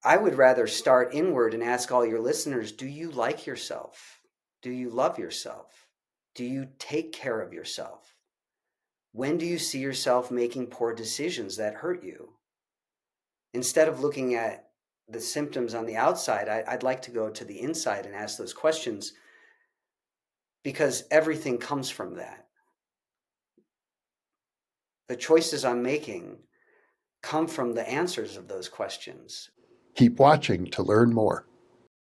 I would rather start inward and ask all your listeners, do you like yourself? Do you love yourself? Do you take care of yourself? When do you see yourself making poor decisions that hurt you? Instead of looking at the symptoms on the outside, I'd like to go to the inside and ask those questions, because everything comes from that. The choices I'm making come from the answers of those questions. Keep watching to learn more.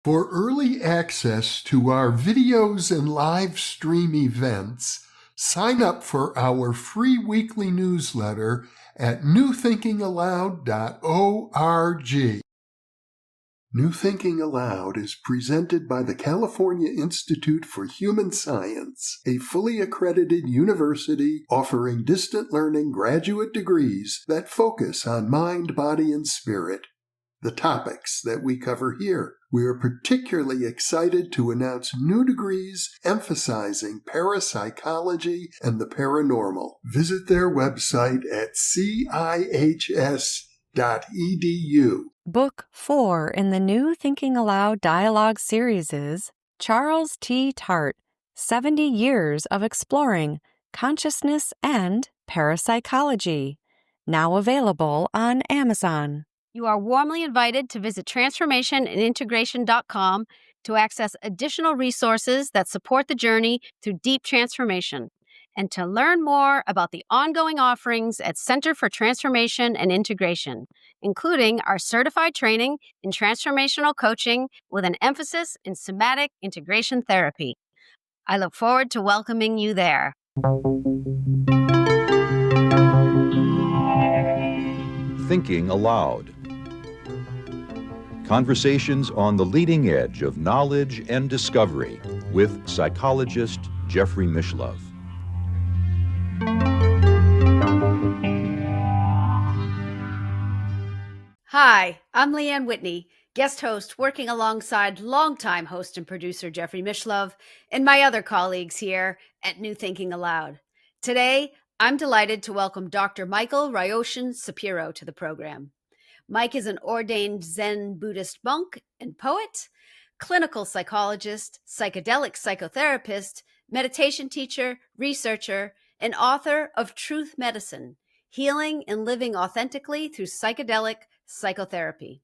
For early access to our videos and live stream events, sign up for our free weekly newsletter at newthinkingaloud.org. New Thinking Aloud is presented by the California Institute for Human Science, a fully accredited university offering distant learning graduate degrees that focus on mind, body, and spirit. The topics that we cover here. We are particularly excited to announce new degrees emphasizing parapsychology and the paranormal. Visit their website at cihs.edu. Book 4 in the New Thinking Aloud dialogue series is Charles T. Tart, 70 Years of Exploring Consciousness and Parapsychology, now available on Amazon. You are warmly invited to visit transformationandintegration.com to access additional resources that support the journey through deep transformation, and to learn more about the ongoing offerings at Center for Transformation and Integration, including our certified training in transformational coaching with an emphasis in somatic integration therapy. I look forward to welcoming you there. Thinking Aloud. Conversations on the leading edge of knowledge and discovery with psychologist Jeffrey Mishlove. Hi, I'm Leanne Whitney, guest host working alongside longtime host and producer Jeffrey Mishlove and my other colleagues here at New Thinking Aloud. Today, I'm delighted to welcome Dr. Michael Ryoshin Sapiro to the program. Mike is an ordained Zen Buddhist monk and poet, clinical psychologist, psychedelic psychotherapist, meditation teacher, researcher, and author of Truth Medicine, Healing and Living Authentically Through Psychedelic Psychotherapy.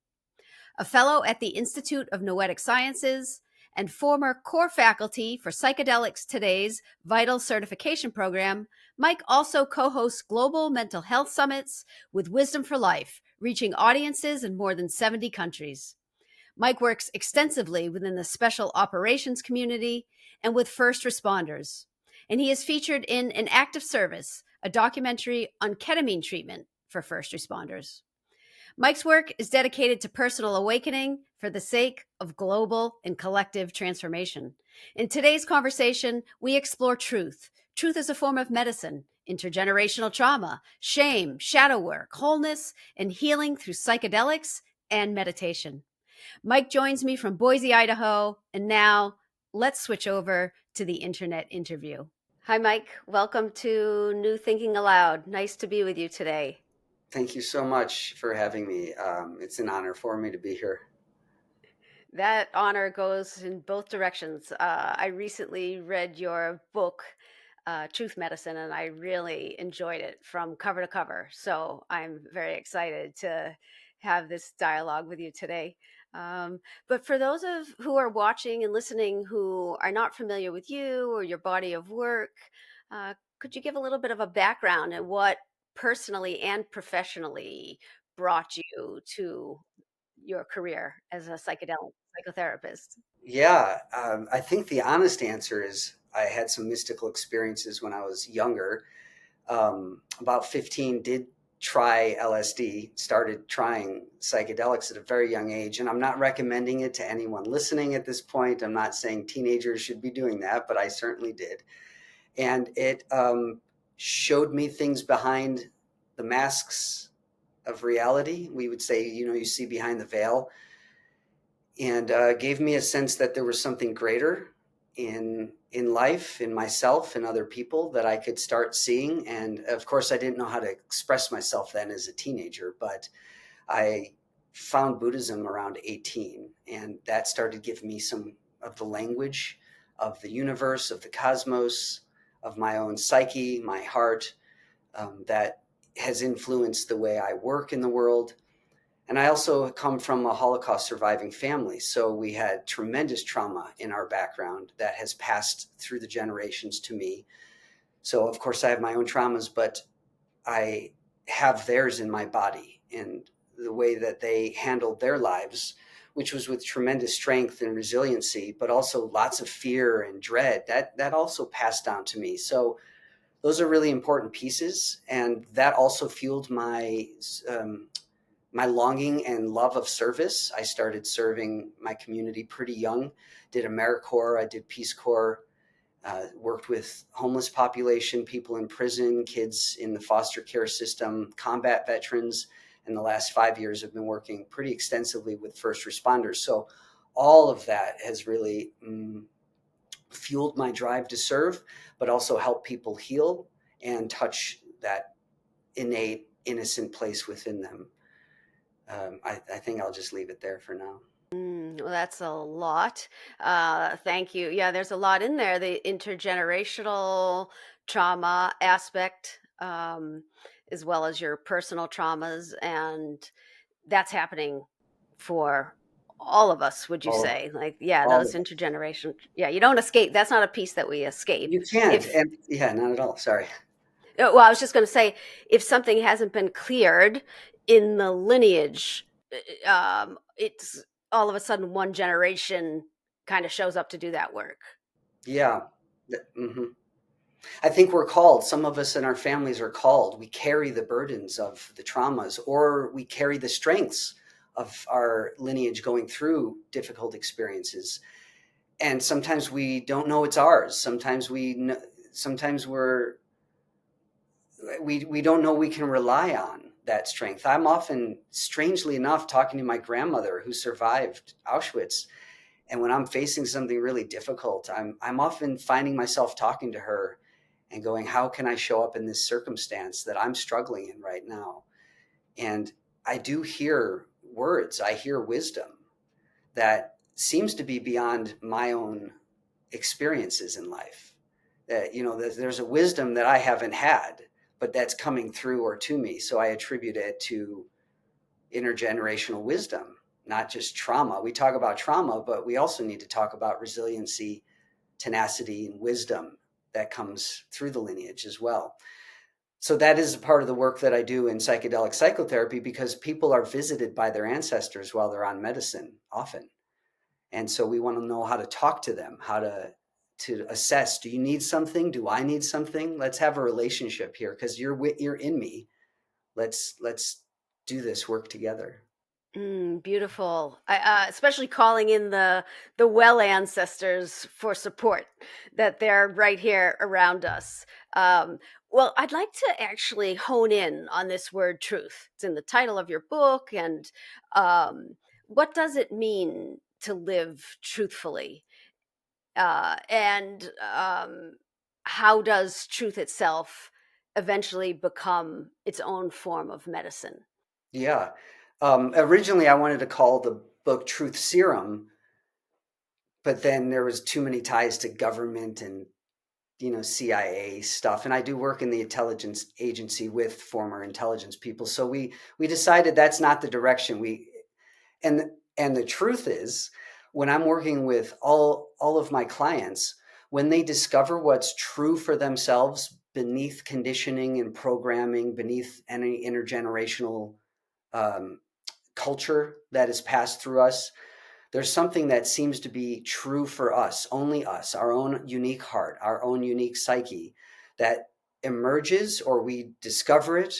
A fellow at the Institute of Noetic Sciences and former core faculty for Psychedelics Today's Vital Certification Program, Mike also co-hosts global mental health summits with Wisdom for Life, reaching audiences in more than 70 countries. Mike works extensively within the special operations community and with first responders. And he is featured in An Act of Service, a documentary on ketamine treatment for first responders. Mike's work is dedicated to personal awakening for the sake of global and collective transformation. In today's conversation, we explore truth. Truth as a form of medicine, intergenerational trauma, shame, shadow work, wholeness, and healing through psychedelics and meditation. Mike joins me from Boise, Idaho, and now let's switch over to the internet interview. Hi, Mike. Welcome to New Thinking Aloud. Nice to be with you today. Thank you so much for having me. It's an honor for me to be here. That honor goes in both directions. I recently read your book, Truth Medicine, and I really enjoyed it from cover to cover. So I'm very excited to have this dialogue with you today. But for those who are watching and listening who are not familiar with you or your body of work, could you give a little bit of a background and what personally and professionally brought you to your career as a psychedelic psychotherapist? Yeah, I think the honest answer is I had some mystical experiences when I was younger. About 15, did try LSD, started trying psychedelics at a very young age. And I'm not recommending it to anyone listening at this point. I'm not saying teenagers should be doing that, but I certainly did. And it showed me things behind the masks of reality. We would say, you see behind the veil, and gave me a sense that there was something greater in life, in myself, and other people that I could start seeing. And of course, I didn't know how to express myself then as a teenager, but I found Buddhism around 18, and that started giving me some of the language of the universe, of the cosmos, of my own psyche, my heart, that has influenced the way I work in the world. And I also come from a Holocaust surviving family. So we had tremendous trauma in our background that has passed through the generations to me. So, of course, I have my own traumas, but I have theirs in my body, and the way that they handled their lives, which was with tremendous strength and resiliency, but also lots of fear and dread, that also passed down to me. So those are really important pieces, and that also fueled my longing and love of service. I started serving my community pretty young, did AmeriCorps, I did Peace Corps, worked with homeless population, people in prison, kids in the foster care system, combat veterans. And the last 5 years have been working pretty extensively with first responders. So all of that has really fueled my drive to serve, but also help people heal and touch that innate, innocent place within them. I think I'll just leave it there for now. Well, that's a lot. Thank you. Yeah, there's a lot in there. The intergenerational trauma aspect, as well as your personal traumas, and that's happening for all of us. Would you All, say? Like, yeah, all those of it. intergeneration. Yeah, you don't escape. That's not a piece that we escape. You can't, If and yeah, not at all. Sorry. well, I was just going to say, if something hasn't been cleared in the lineage, it's all of a sudden one generation kind of shows up to do that work. Yeah. Mm-hmm. I think we're called, some of us in our families are called. We carry the burdens of the traumas, or we carry the strengths of our lineage going through difficult experiences. And sometimes we don't know it's ours. Sometimes we don't know we can rely on that strength. I'm often, strangely enough, talking to my grandmother who survived Auschwitz. And when I'm facing something really difficult, I'm often finding myself talking to her and going, how can I show up in this circumstance that I'm struggling in right now? And I do hear words, I hear wisdom that seems to be beyond my own experiences in life. That, there's a wisdom that I haven't had, but that's coming through or to me. So I attribute it to intergenerational wisdom, not just trauma. We talk about trauma, but we also need to talk about resiliency, tenacity, and wisdom that comes through the lineage as well. So that is a part of the work that I do in psychedelic psychotherapy, because people are visited by their ancestors while they're on medicine often. And so we want to know how to talk to them, how to assess, do you need something? Do I need something? Let's have a relationship here, because you're in me. Let's do this work together. Beautiful. Especially calling in the well ancestors for support, that they're right here around us. Well, I'd like to actually hone in on this word truth. It's in the title of your book. And what does it mean to live truthfully? And how does truth itself eventually become its own form of medicine? Yeah. Originally, I wanted to call the book Truth Serum, but then there was too many ties to government and CIA stuff, and I do work in the intelligence agency with former intelligence people. So we decided that's not the direction and the truth is, when I'm working with all of my clients, when they discover what's true for themselves beneath conditioning and programming, beneath any intergenerational culture that is passed through us, there's something that seems to be true for us, only us, our own unique heart, our own unique psyche, that emerges, or we discover it.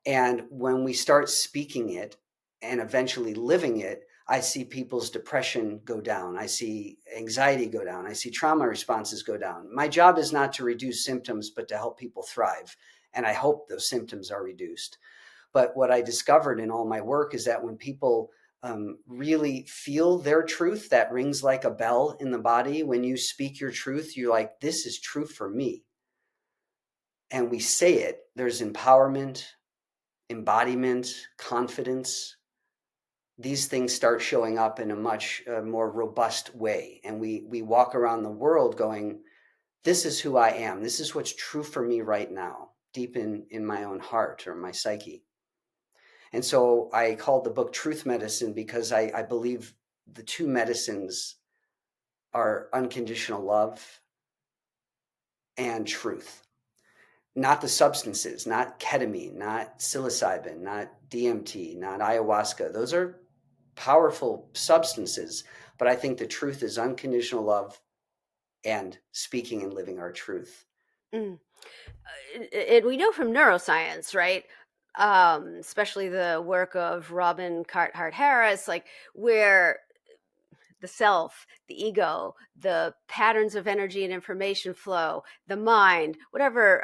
And when we start speaking it and eventually living it, I see people's depression go down. I see anxiety go down. I see trauma responses go down. My job is not to reduce symptoms, but to help people thrive. And I hope those symptoms are reduced. But what I discovered in all my work is that when people really feel their truth, that rings like a bell in the body. When you speak your truth, you're like, this is true for me. And we say it, there's empowerment, embodiment, confidence, these things start showing up in a much more robust way. And we walk around the world going, this is who I am. This is what's true for me right now, deep in my own heart or my psyche. And so I called the book Truth Medicine because I believe the two medicines are unconditional love and truth. Not the substances, not ketamine, not psilocybin, not DMT, not ayahuasca. Those are powerful substances, but I think the truth is unconditional love and speaking and living our truth. Mm. And we know from neuroscience, right? Especially the work of Robin Carhart Harris, like where the self, the ego, the patterns of energy and information flow, the mind, whatever,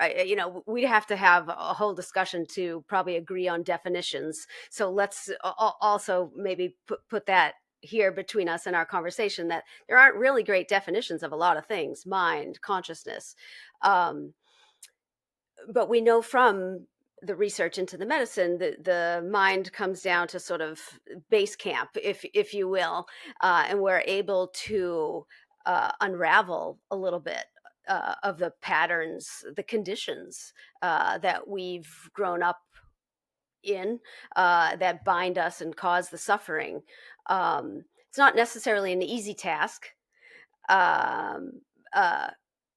we'd have to have a whole discussion to probably agree on definitions. So let's also maybe put that here between us in our conversation, that there aren't really great definitions of a lot of things, mind, consciousness. But we know from the research into the medicine that the mind comes down to sort of base camp, if you will, and we're able to unravel a little bit of the patterns, the conditions that we've grown up in, that bind us and cause the suffering. It's not necessarily an easy task. Um, uh,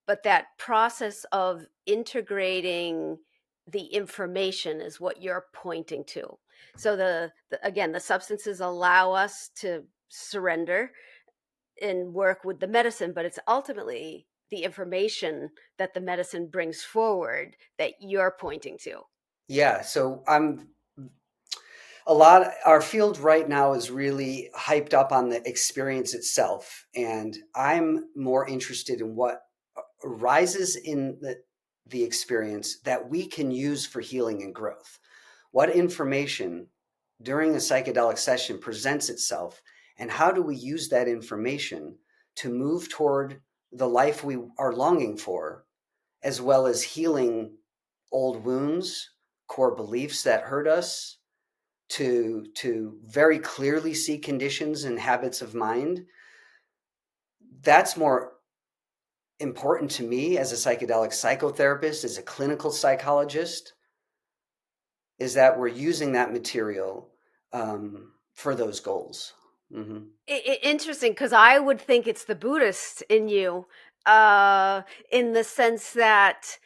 but that process of integrating the information is what you're pointing to. So again, the substances allow us to surrender and work with the medicine, but it's ultimately the information that the medicine brings forward that you're pointing to. Yeah, so our field right now is really hyped up on the experience itself, and I'm more interested in what arises in the experience that we can use for healing and growth. What information during a psychedelic session presents itself, and how do we use that information to move toward the life we are longing for, as well as healing old wounds, core beliefs that hurt us, to very clearly see conditions and habits of mind. That's more important to me as a psychedelic psychotherapist, as a clinical psychologist, is that we're using that material for those goals. Mm-hmm. Interesting, because I would think it's the Buddhist in you, in the sense that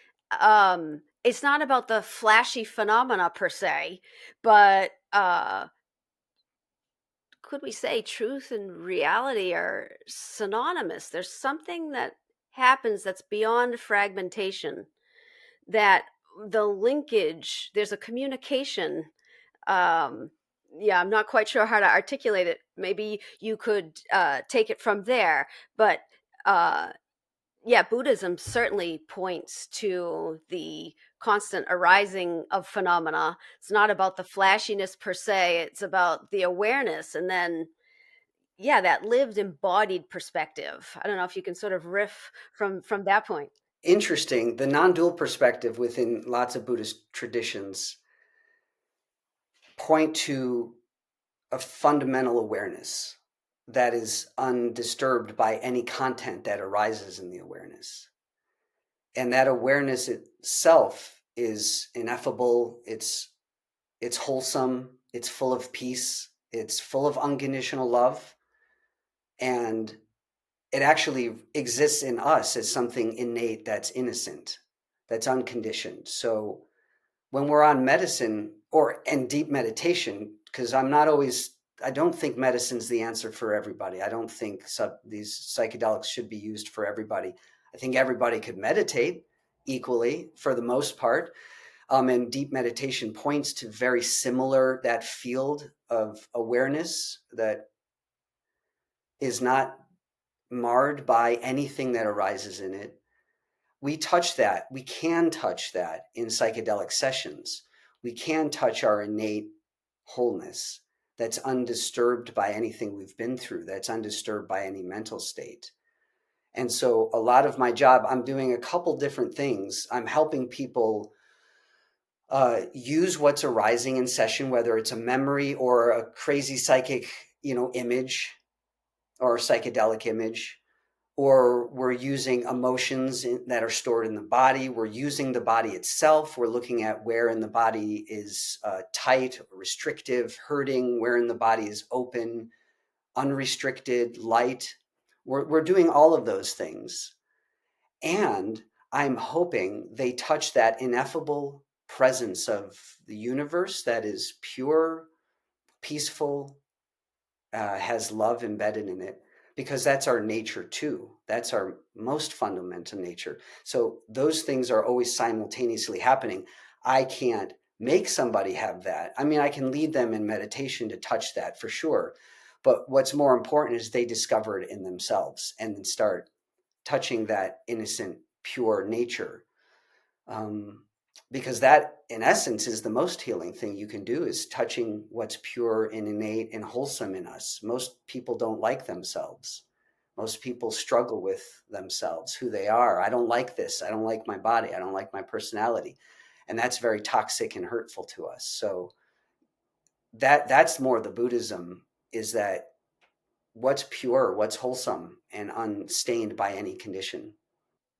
it's not about the flashy phenomena per se, but could we say truth and reality are synonymous? There's something that happens that's beyond fragmentation, that the linkage, there's a communication. um yeah, I'm not quite sure how to articulate it. Maybe you could take it from there, but uh yeah, Buddhism certainly points to the constant arising of phenomena. It's not about the flashiness per se, it's about the awareness, and then yeah, that lived embodied perspective. I don't know if you can sort of riff from that point. Interesting. The non-dual perspective within lots of Buddhist traditions point to a fundamental awareness that is undisturbed by any content that arises in the awareness. And that awareness itself is ineffable, it's wholesome, it's full of peace, it's full of unconditional love, and it actually exists in us as something innate that's innocent, that's unconditioned. So when we're on medicine and deep meditation, because I don't think medicine's the answer for everybody. I don't think these psychedelics should be used for everybody. I think everybody could meditate equally for the most part. And deep meditation points to very similar, that field of awareness that is not marred by anything that arises in it. We can touch that in psychedelic sessions. We can touch our innate wholeness that's undisturbed by anything we've been through, that's undisturbed by any mental state. And so a lot of my job, I'm doing a couple different things. I'm helping people use what's arising in session, whether it's a memory or a crazy psychic, image or a psychedelic image, or we're using emotions that are stored in the body. We're using the body itself. We're looking at where in the body is tight, restrictive, hurting, where in the body is open, unrestricted, light. We're doing all of those things. And I'm hoping they touch that ineffable presence of the universe that is pure, peaceful, has love embedded in it, because that's our nature too. That's our most fundamental nature. So those things are always simultaneously happening. I can't make somebody have that. I mean, I can lead them in meditation to touch that for sure. But what's more important is they discover it in themselves and then start touching that innocent, pure nature. Because that, in essence, is the most healing thing you can do, is touching what's pure and innate and wholesome in us. Most people don't like themselves. Most people struggle with themselves, who they are. I don't like this. I don't like my body. I don't like my personality. And that's very toxic and hurtful to us. So that's more the Buddhism, is that what's pure, what's wholesome and unstained by any condition.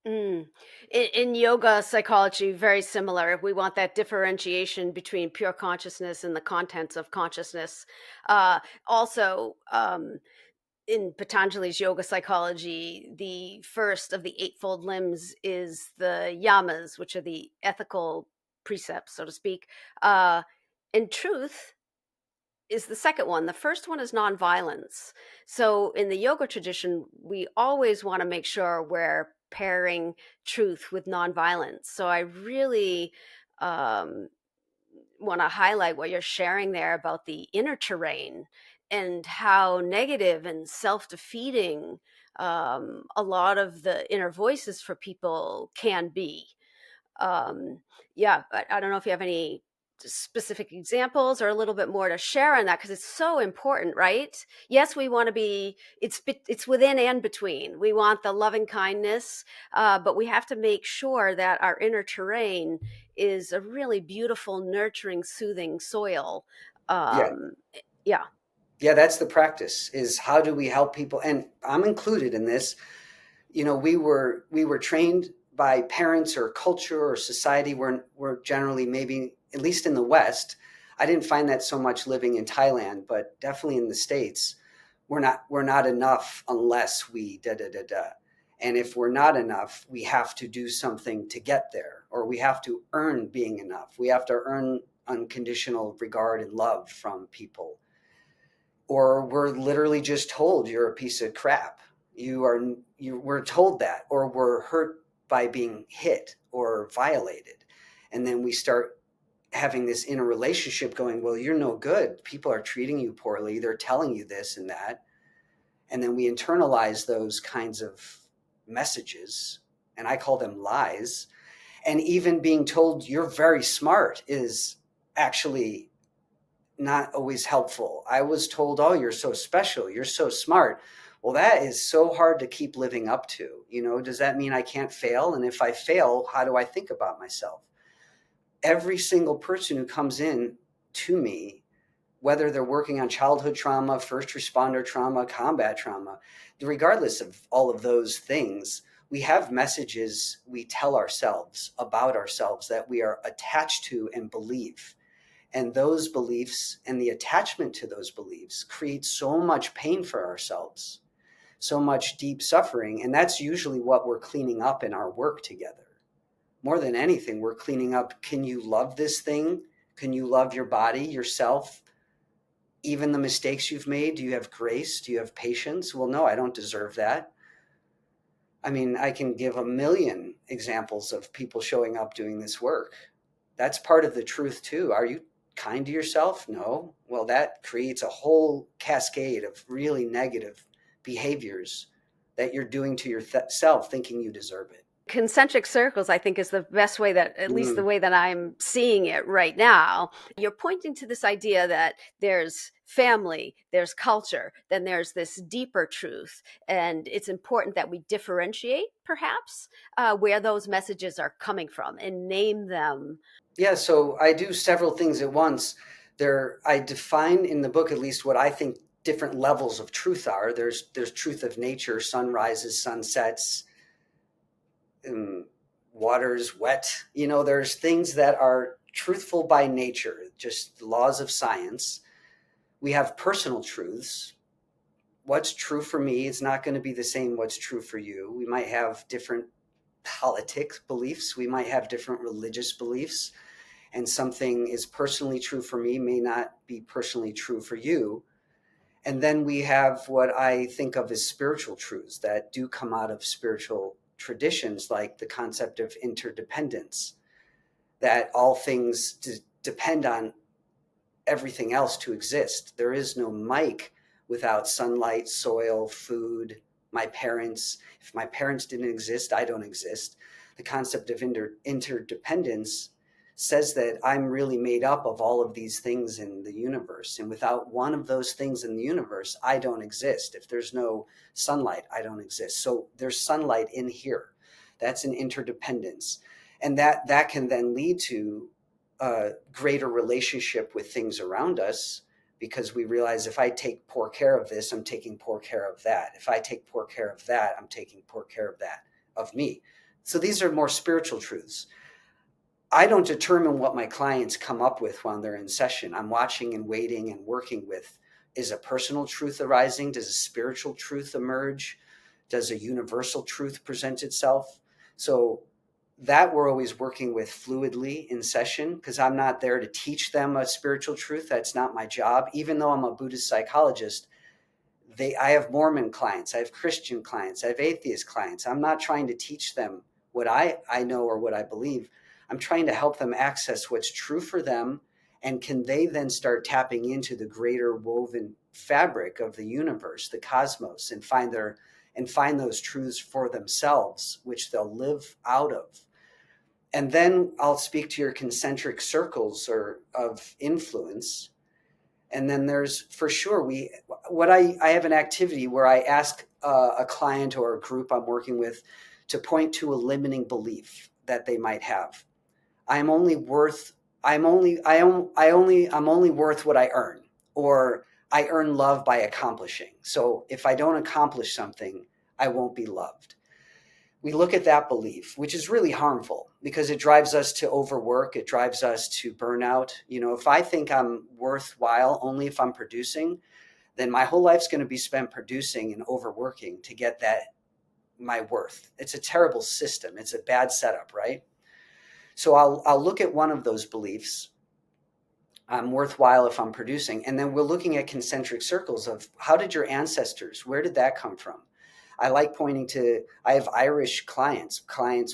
Mm. In yoga psychology, very similar. We want that differentiation between pure consciousness and the contents of consciousness. Also, in Patanjali's yoga psychology, the first of the eightfold limbs is the yamas, which are the ethical precepts, so to speak. In truth, is the second one. The first one is nonviolence. So in the yoga tradition, we always want to make sure we're pairing truth with nonviolence. So I really want to highlight what you're sharing there about the inner terrain and how negative and self-defeating a lot of the inner voices for people can be. Yeah, but I don't know if you have any specific examples or a little bit more to share on that, because it's so important, right? Yes, we want to be, it's within and between. We want the loving kindness, but we have to make sure that our inner terrain is a really beautiful, nurturing, soothing soil. Yeah. Yeah. Yeah, that's the practice, is how do we help people? And I'm included in this. We were trained by parents or culture or society. We're generally, maybe at least in the West, I didn't find that so much living in Thailand, but definitely in the States, we're not enough unless we da da da da. And if we're not enough, we have to do something to get there, or we have to earn being enough. We have to earn unconditional regard and love from people, or we're literally just told you're a piece of crap. We're told that, or we're hurt by being hit or violated. And then we start having this inner relationship going, well, you're no good. People are treating you poorly. They're telling you this and that. And then we internalize those kinds of messages, and I call them lies. And even being told you're very smart is actually not always helpful. I was told, oh, you're so special, you're so smart. Well, that is so hard to keep living up to. Does that mean I can't fail? And if I fail, how do I think about myself? Every single person who comes in to me, whether they're working on childhood trauma, first responder trauma, combat trauma, regardless of all of those things, we have messages we tell ourselves about ourselves that we are attached to and believe. And those beliefs and the attachment to those beliefs create so much pain for ourselves, so much deep suffering. And that's usually what we're cleaning up in our work together. More than anything, we're cleaning up, can you love this thing? Can you love your body, yourself, even the mistakes you've made? Do you have grace? Do you have patience? Well, no, I don't deserve that. I mean, I can give a million examples of people showing up doing this work. That's part of the truth too. Are you kind to yourself? No. Well, that creates a whole cascade of really negative behaviors that you're doing to yourself, thinking you deserve it. Concentric circles, I think, is the best way that, at least the way that I'm seeing it right now. You're pointing to this idea that there's family, there's culture, then there's this deeper truth. And it's important that we differentiate, perhaps, where those messages are coming from and name them. Yeah, so I do several things at once. I define in the book at least what I think different levels of truth are. There's truth of nature, sun rises, sun sets, water's wet. There's things that are truthful by nature, just laws of science. We have personal truths. What's true for me is not going to be the same what's true for you. We might have different politic beliefs. We might have different religious beliefs. And something is personally true for me may not be personally true for you. And then we have what I think of as spiritual truths that do come out of spiritual traditions, like the concept of interdependence, that all things depend on everything else to exist. There is no Mike without sunlight, soil, food, my parents. If my parents didn't exist, I don't exist. The concept of interdependence says that I'm really made up of all of these things in the universe. And without one of those things in the universe, I don't exist. If there's no sunlight, I don't exist. So there's sunlight in here. That's an interdependence. And that can then lead to a greater relationship with things around us, because we realize if I take poor care of this, I'm taking poor care of that. If I take poor care of that, I'm taking poor care of that, of me. So these are more spiritual truths. I don't determine what my clients come up with when they're in session. I'm watching and waiting and working with, is a personal truth arising? Does a spiritual truth emerge? Does a universal truth present itself? So that we're always working with fluidly in session, because I'm not there to teach them a spiritual truth. That's not my job. Even though I'm a Buddhist psychologist, I have Mormon clients, I have Christian clients, I have atheist clients. I'm not trying to teach them what I know or what I believe. I'm trying to help them access what's true for them, and can they then start tapping into the greater woven fabric of the universe, the cosmos, and find those truths for themselves, which they'll live out of. And then I'll speak to your concentric circles of influence. And then there's, for sure, I have an activity where I ask a client or a group I'm working with to point to a limiting belief that they might have. I'm only worth what I earn, or I earn love by accomplishing. So if I don't accomplish something, I won't be loved. We look at that belief, which is really harmful because it drives us to overwork. It drives us to burnout. If I think I'm worthwhile only if I'm producing, then my whole life's going to be spent producing and overworking to get my worth. It's a terrible system. It's a bad setup, right? So I'll look at one of those beliefs. I'm worthwhile if I'm producing. And then we're looking at concentric circles of, how did your ancestors, where did that come from? I like pointing to, I have Irish clients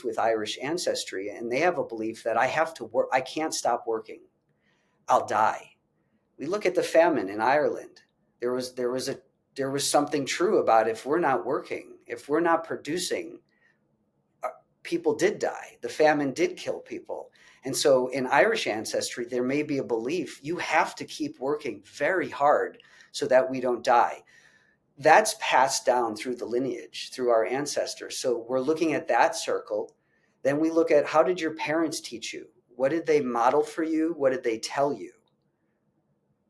with Irish ancestry, and they have a belief that I have to work. I can't stop working. I'll die. We look at the famine in Ireland. There was something true about, if we're not working, if we're not producing, people did die. The famine did kill people. And so in Irish ancestry, there may be a belief you have to keep working very hard so that we don't die. That's passed down through the lineage, through our ancestors. So we're looking at that circle. Then we look at, how did your parents teach you? What did they model for you? What did they tell you?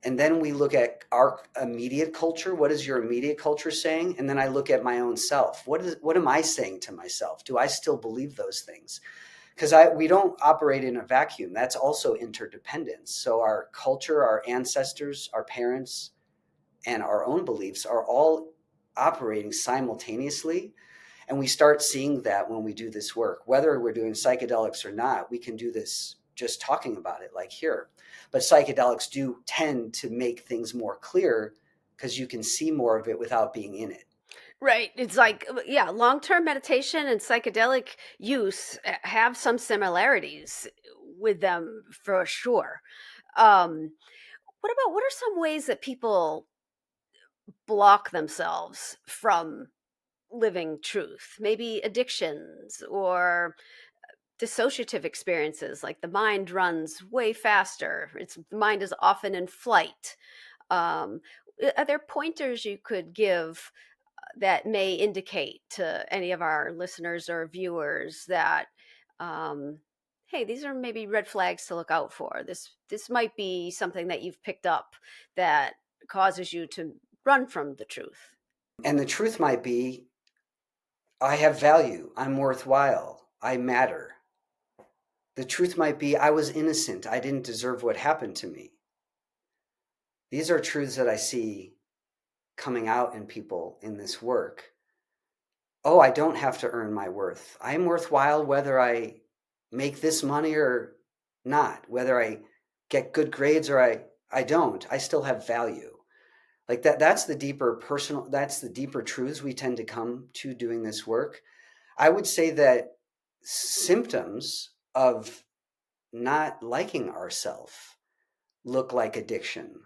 And then we look at our immediate culture. What is your immediate culture saying? And then I look at my own self. What am I saying to myself? Do I still believe those things? Because we don't operate in a vacuum. That's also interdependence. So our culture, our ancestors, our parents, and our own beliefs are all operating simultaneously. And we start seeing that when we do this work. Whether we're doing psychedelics or not, we can do this just talking about it, like here. But psychedelics do tend to make things more clear because you can see more of it without being in it. Right. It's like, yeah, long-term meditation and psychedelic use have some similarities with them for sure. Um, what are some ways that people block themselves from living truth, maybe addictions or dissociative experiences, like the mind runs way faster. The mind is often in flight. Um, are there pointers you could give that may indicate to any of our listeners or viewers that, um, hey, these are maybe red flags to look out for? This might be something that you've picked up that causes you to run from the truth. And the truth might be, I have value, I'm worthwhile, I matter. The truth might be, I was innocent, I didn't deserve what happened to me. These are truths that I see coming out in people in this work. Oh, I don't have to earn my worth. I am worthwhile whether I make this money or not, whether I get good grades or I don't. I still have value. Like that's the deeper personal, that's the deeper truths we tend to come to doing this work. I would say that symptoms of not liking ourselves look like addiction.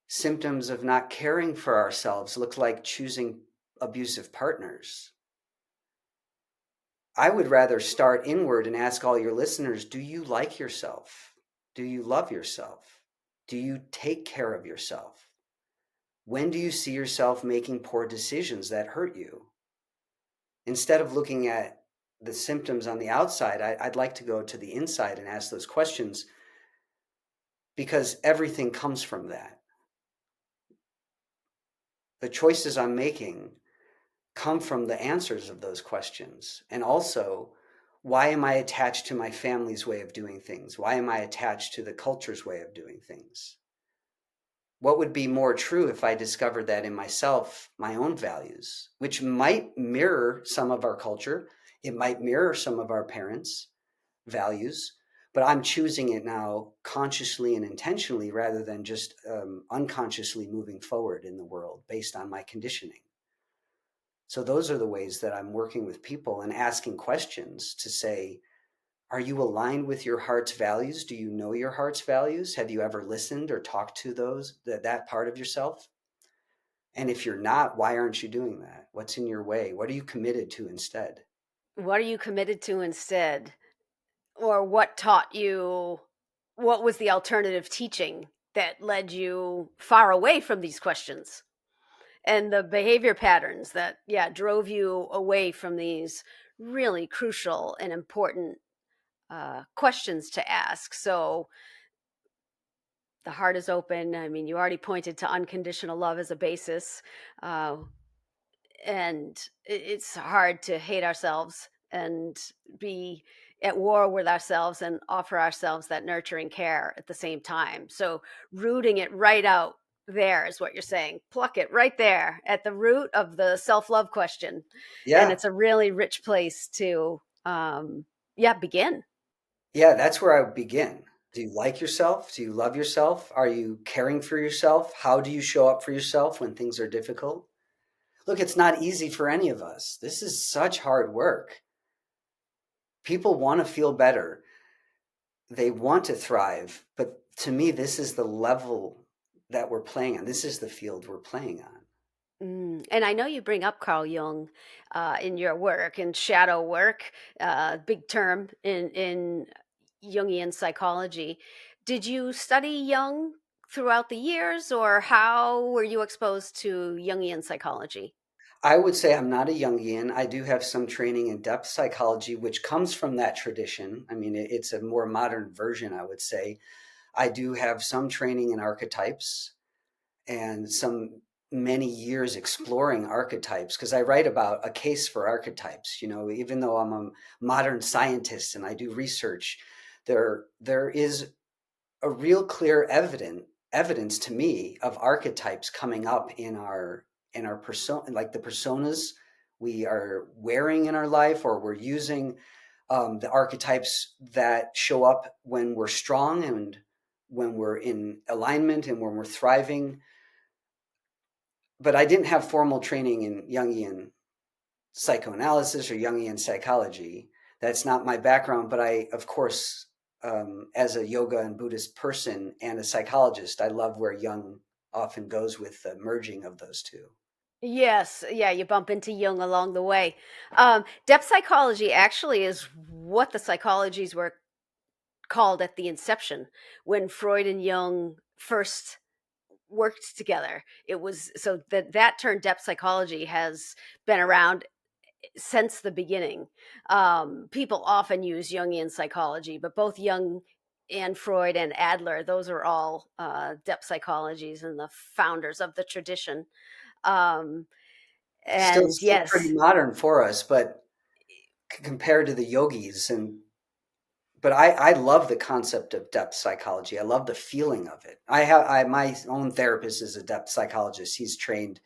Symptoms of not caring for ourselves look like choosing abusive partners. I would rather start inward and ask all your listeners, do you like yourself? Do you love yourself? Do you take care of yourself? When do you see yourself making poor decisions that hurt you? Instead of looking at the symptoms on the outside, I'd like to go to the inside and ask those questions, because everything comes from that. The choices I'm making come from the answers of those questions. And also, why am I attached to my family's way of doing things? Why am I attached to the culture's way of doing things? What would be more true if I discovered that in myself, my own values, which might mirror some of our culture, it might mirror some of our parents' values, but I'm choosing it now consciously and intentionally rather than just unconsciously moving forward in the world based on my conditioning. So those are the ways that I'm working with people and asking questions to say, are you aligned with your heart's values? Do you know your heart's values? Have you ever listened or talked to that part of yourself? And if you're not, why aren't you doing that? What's in your way? What are you committed to instead? What are you committed to instead? Or what taught you, what was the alternative teaching that led you far away from these questions? And the behavior patterns that, yeah, drove you away from these really crucial and important questions to ask. So the heart is open. I mean, you already pointed to unconditional love as a basis. Uh, and it's hard to hate ourselves and be at war with ourselves and offer ourselves that nurturing care at the same time. So rooting it right out there is what you're saying. Pluck it right there at the root of the self-love question. And Yeah. it's a really rich place to begin. Yeah, that's where I would begin. Do you like yourself? Do you love yourself? Are you caring for yourself? How do you show up for yourself when things are difficult? Look, it's not easy for any of us. This is such hard work. People want to feel better. They want to thrive. But to me, this is the level that we're playing on. This is the field we're playing on. And I know you bring up Carl Jung in your work and shadow work, big term in Jungian psychology. Did you study Jung throughout the years, or how were you exposed to Jungian psychology? I would say I'm not a Jungian. I do have some training in depth psychology, which comes from that tradition. I mean, it's a more modern version, I would say. I do have some training in archetypes and some many years exploring archetypes because I write about a case for archetypes. You know, even though I'm a modern scientist and I do research, there is a real clear evidence to me of archetypes coming up in our persona, like the personas we are wearing in our life, or we're using the archetypes that show up when we're strong and when we're in alignment and when we're thriving. But I didn't have formal training in Jungian psychoanalysis or Jungian psychology. That's not my background, but I, of course, as a yoga and Buddhist person and a psychologist, I love where Jung often goes with the merging of those two. Yes, yeah, you bump into Jung along the way. Depth psychology actually is what the psychologies were called at the inception when Freud and Jung first worked together. It was so that term depth psychology has been around since the beginning. People often use Jungian psychology, but both Jung and Freud and Adler, those are all depth psychologies and the founders of the tradition. Um, and Still pretty yes, modern for us, but compared to the yogis, and but I love the concept of depth psychology. I love the feeling of it. My own therapist is a depth psychologist. He's trained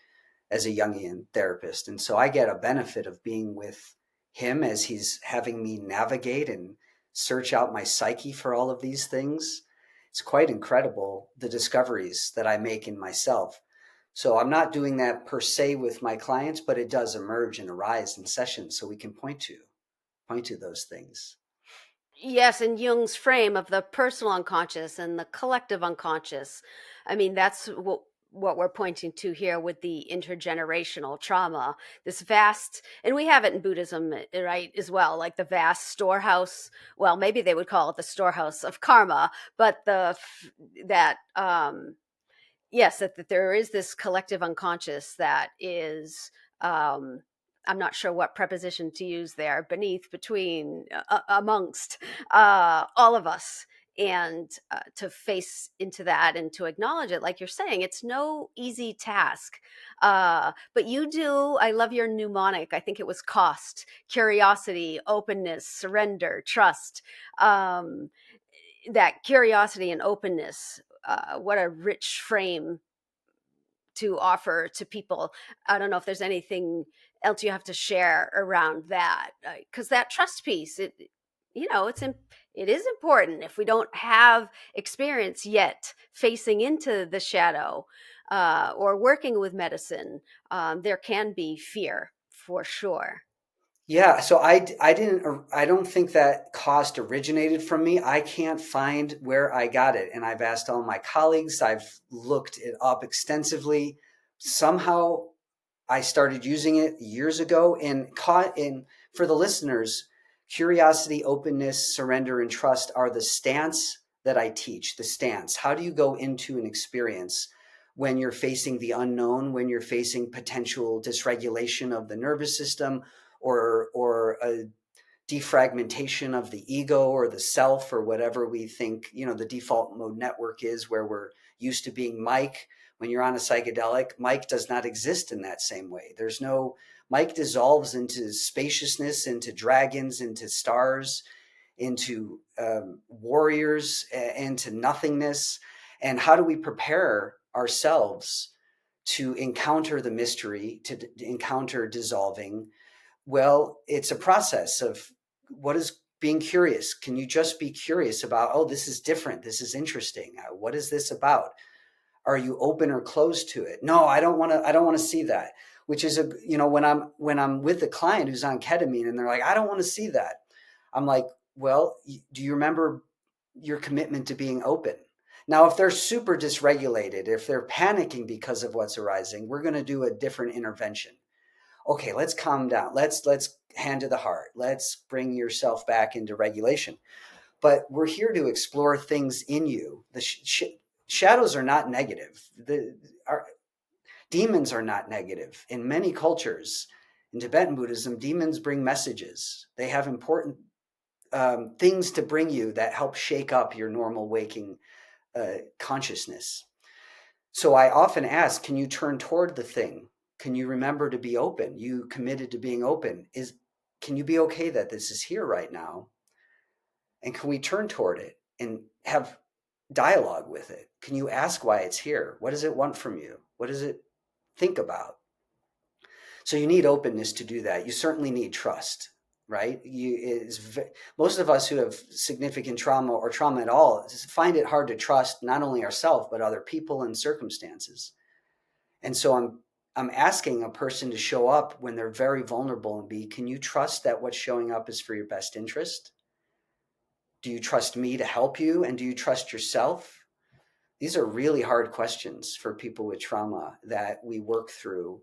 as a Jungian therapist, and so I get a benefit of being with him as he's having me navigate and search out my psyche for all of these things. It's quite incredible, the discoveries that I make in myself. So I'm not doing that per se with my clients, but it does emerge and arise in sessions, so we can point to those things. yes, in Jung's frame of the personal unconscious and the collective unconscious. I mean, that's what we're pointing to here with the intergenerational trauma, this vast, and we have it in Buddhism, right, as well, like the vast storehouse. Well, maybe they would call it the storehouse of karma, but that yes, that there is this collective unconscious that is, um I'm not sure what preposition to use there, beneath, between, amongst all of us. And to face into that and to acknowledge it, like you're saying, it's no easy task. But you do, I love your mnemonic. I think it was cost, curiosity, openness, surrender, trust. um, that curiosity and openness, what a rich frame to offer to people. I don't know if there's anything else you have to share around that, because that trust piece, it is important. If we don't have experience yet facing into the shadow, or working with medicine, there can be fear for sure. Yeah, so I don't think that cost originated from me. I can't find where I got it, and I've asked all my colleagues. I've looked it up extensively. Somehow I started using it years ago, and caught in for the listeners, curiosity, openness, surrender, and trust are the stance that I teach. The stance. How do you go into an experience when you're facing the unknown, when you're facing potential dysregulation of the nervous system, or a defragmentation of the ego or the self, or whatever we think the default mode network is, where we're used to being Mike. When you're on a psychedelic, Mike does not exist in that same way. There's no Mike. Dissolves into spaciousness, into dragons, into stars, into warriors, into nothingness. And how do we prepare ourselves to encounter the mystery, to encounter dissolving? Well, it's a process of what is being curious. Can you just be curious about, oh, this is different, this is interesting, what is this about? Are you open or closed to it? No, I don't want to see that. Which is when I'm with a client who's on ketamine and they're like, I don't want to see that. I'm like, well, do you remember your commitment to being open? Now, if they're super dysregulated, if they're panicking because of what's arising, we're going to do a different intervention. Okay, let's calm down. Let's hand to the heart. Let's bring yourself back into regulation. But we're here to explore things in you. The shadows are not negative. Our demons are not negative. In many cultures, in Tibetan Buddhism, demons bring messages. They have important things to bring you that help shake up your normal waking consciousness. So I often ask, can you turn toward the thing? Can you remember to be open? You committed to being open. Can you be okay that this is here right now? And can we turn toward it and have dialogue with it? Can you ask why it's here? What does it want from you? What does it think about? So you need openness to do that. You certainly need trust, right? Most of us who have significant trauma or trauma at all find it hard to trust not only ourselves, but other people and circumstances. And so I'm asking a person to show up when they're very vulnerable and be, can you trust that what's showing up is for your best interest? Do you trust me to help you? And do you trust yourself? These are really hard questions for people with trauma that we work through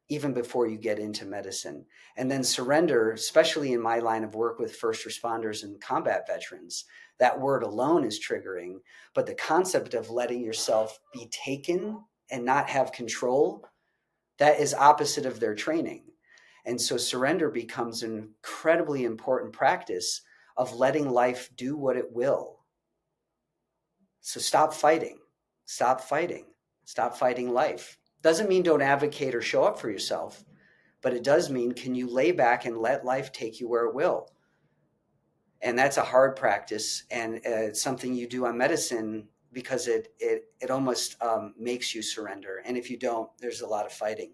even before you get into medicine. And then surrender, especially in my line of work with first responders and combat veterans, that word alone is triggering. But the concept of letting yourself be taken and not have control, that is opposite of their training. And so surrender becomes an incredibly important practice of letting life do what it will. So stop fighting, stop fighting, stop fighting life. Doesn't mean don't advocate or show up for yourself, but it does mean, can you lay back and let life take you where it will? And that's a hard practice, and it's something you do on medicine because it almost makes you surrender. And if you don't, there's a lot of fighting.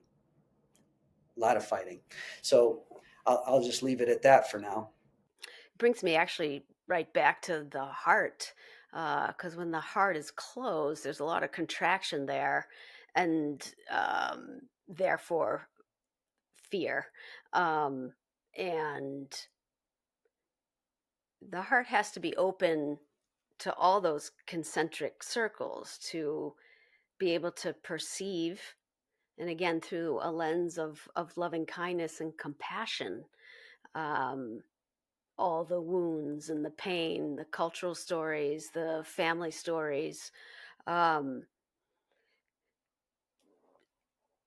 So I'll just leave it at that for now. Brings me actually right back to the heart, because when the heart is closed, there's a lot of contraction there, and therefore fear. And the heart has to be open to all those concentric circles to be able to perceive, and again through a lens of loving kindness and compassion, all the wounds and the pain, the cultural stories, the family stories.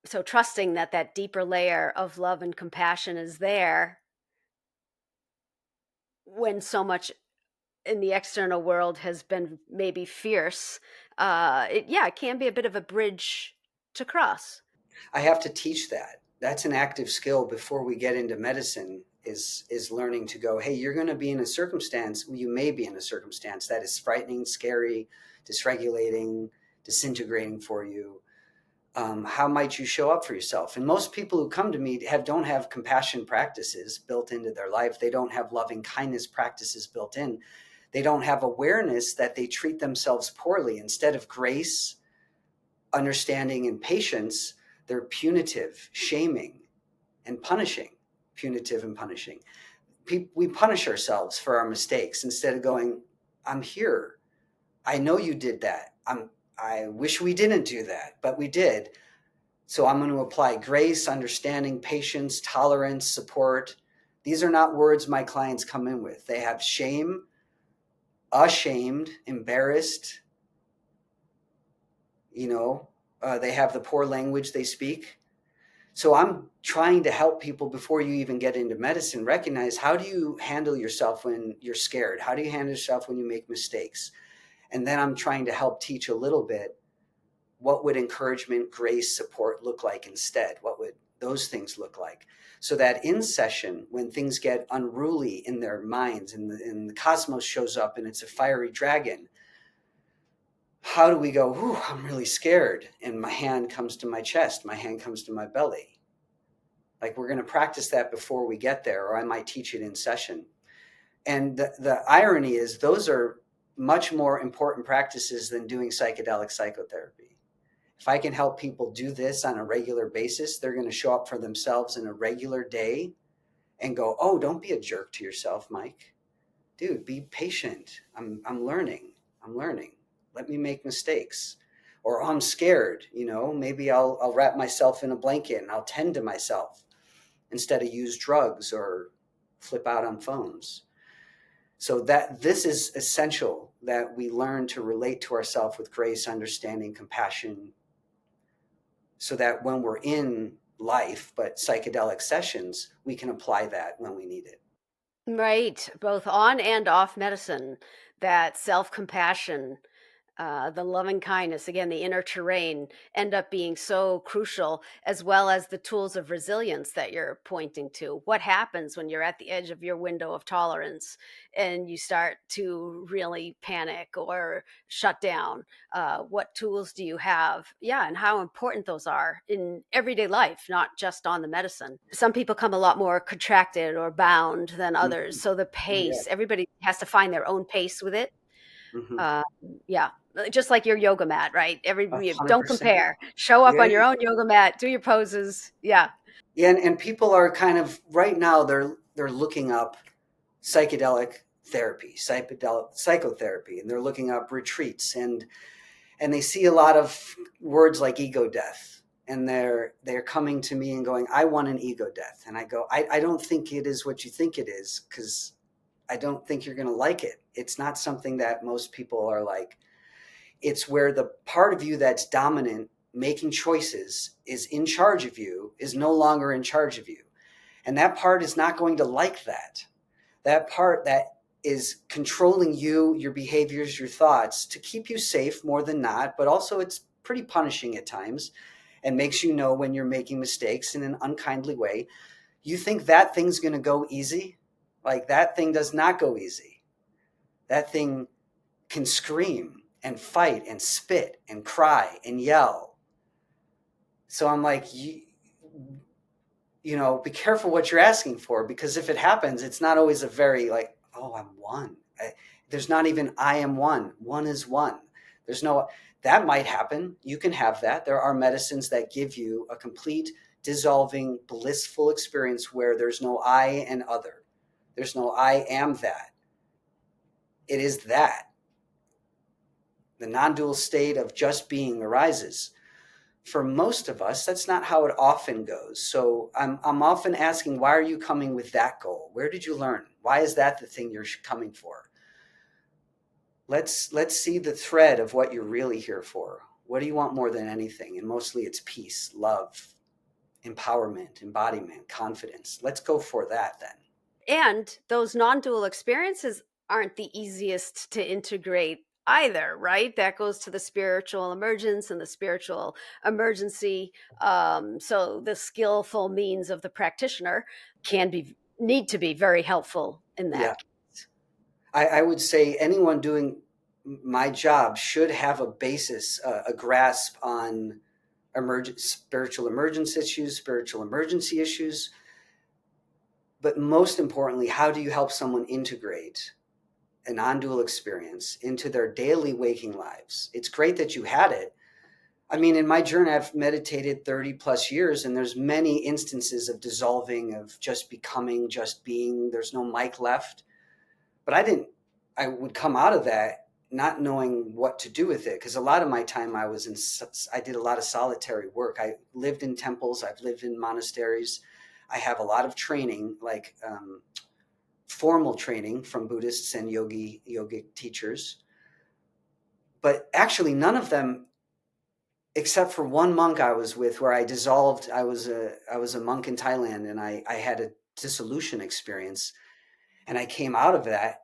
So trusting that deeper layer of love and compassion is there when so much in the external world has been maybe fierce. It can be a bit of a bridge to cross. I have to teach that. That's an active skill before we get into medicine, is learning to go, hey, you're going to be in a circumstance, you may be in a circumstance that is frightening, scary, dysregulating, disintegrating for you. How might you show up for yourself? And most people who come to me don't have compassion practices built into their life. They don't have loving kindness practices built in. They don't have awareness that they treat themselves poorly. Instead of grace, understanding, and patience, they're punitive, shaming, and punishing. Punitive and punishing. We punish ourselves for our mistakes instead of going, I'm here. I know you did that. I wish we didn't do that, but we did. So I'm going to apply grace, understanding, patience, tolerance, support. These are not words my clients come in with. They have shame, ashamed, embarrassed. They have the poor language they speak. So I'm trying to help people before you even get into medicine recognize, how do you handle yourself when you're scared? How do you handle yourself when you make mistakes? And then I'm trying to help teach a little bit, what would encouragement, grace, support look like instead? What would those things look like? So that in session, when things get unruly in their minds and the cosmos shows up and it's a fiery dragon, how do we go, I'm really scared, and my hand comes to my chest, my hand comes to my belly? Like, we're going to practice that before we get there, or I might teach it in session. And the irony is, those are much more important practices than doing psychedelic psychotherapy. If I can help people do this on a regular basis, they're going to show up for themselves in a regular day and go, oh, don't be a jerk to yourself, Mike. Dude, be patient. I'm learning. Let me make mistakes. Or I'm scared, maybe I'll wrap myself in a blanket and I'll tend to myself instead of use drugs or flip out on phones. So that this is essential, that we learn to relate to ourselves with grace, understanding, compassion, so that when we're in life, but psychedelic sessions, we can apply that when we need it. Right. Both on and off medicine, that self-compassion, the loving kindness, again, the inner terrain, end up being so crucial, as well as the tools of resilience that you're pointing to. What happens when you're at the edge of your window of tolerance and you start to really panic or shut down? What tools do you have? Yeah, and how important those are in everyday life, not just on the medicine. Some people come a lot more contracted or bound than others. So the pace, everybody has to find their own pace with it. Mm-hmm. Yeah, just like your yoga mat, right? 100%. Don't compare. Show up on Yeah. your own yoga mat, do your poses. Yeah. And people are kind of right now, they're looking up psychedelic therapy, psychedelic psychotherapy, and they're looking up retreats, and they see a lot of words like ego death. and they're coming to me and going, I want an ego death. And I go, I don't think it is what you think it is, because I don't think you're going to like it. It's not something that most people are like. It's where the part of you that's dominant, making choices, is in charge of you, is no longer in charge of you. And that part is not going to like that. That part that is controlling you, your behaviors, your thoughts, to keep you safe more than not, but also it's pretty punishing at times and makes you know when you're making mistakes in an unkindly way. You think that thing's going to go easy? Like, that thing does not go easy. That thing can scream and fight and spit and cry and yell. So I'm like, you know, be careful what you're asking for, because if it happens, it's not always a very like, oh, I'm one. There's not even I am one. One is one. There's no, that might happen. You can have that. There are medicines that give you a complete dissolving, blissful experience where there's no I and other. There's no I am that. It is that. The non-dual state of just being arises. For most of us, that's not how it often goes. So I'm often asking, why are you coming with that goal? Where did you learn? Why is that the thing you're coming for? Let's see the thread of what you're really here for. What do you want more than anything? And mostly it's peace, love, empowerment, embodiment, confidence. Let's go for that then. And those non-dual experiences aren't the easiest to integrate either, right? That goes to the spiritual emergence and the spiritual emergency. So the skillful means of the practitioner need to be very helpful in that Yeah. case. I would say anyone doing my job should have a basis, a grasp on spiritual emergence issues, spiritual emergency issues. But most importantly, how do you help someone integrate a non-dual experience into their daily waking lives? It's great that you had it. I mean, in my journey, I've meditated 30 plus years, and there's many instances of dissolving, of just becoming, just being. There's no mic left. But I would come out of that not knowing what to do with it, because a lot of my time I did a lot of solitary work. I lived in temples. I've lived in monasteries. I have a lot of training, like formal training from Buddhists and yogic teachers. But actually, none of them, except for one monk I was with, where I dissolved. I was a monk in Thailand, and I had a dissolution experience, and I came out of that.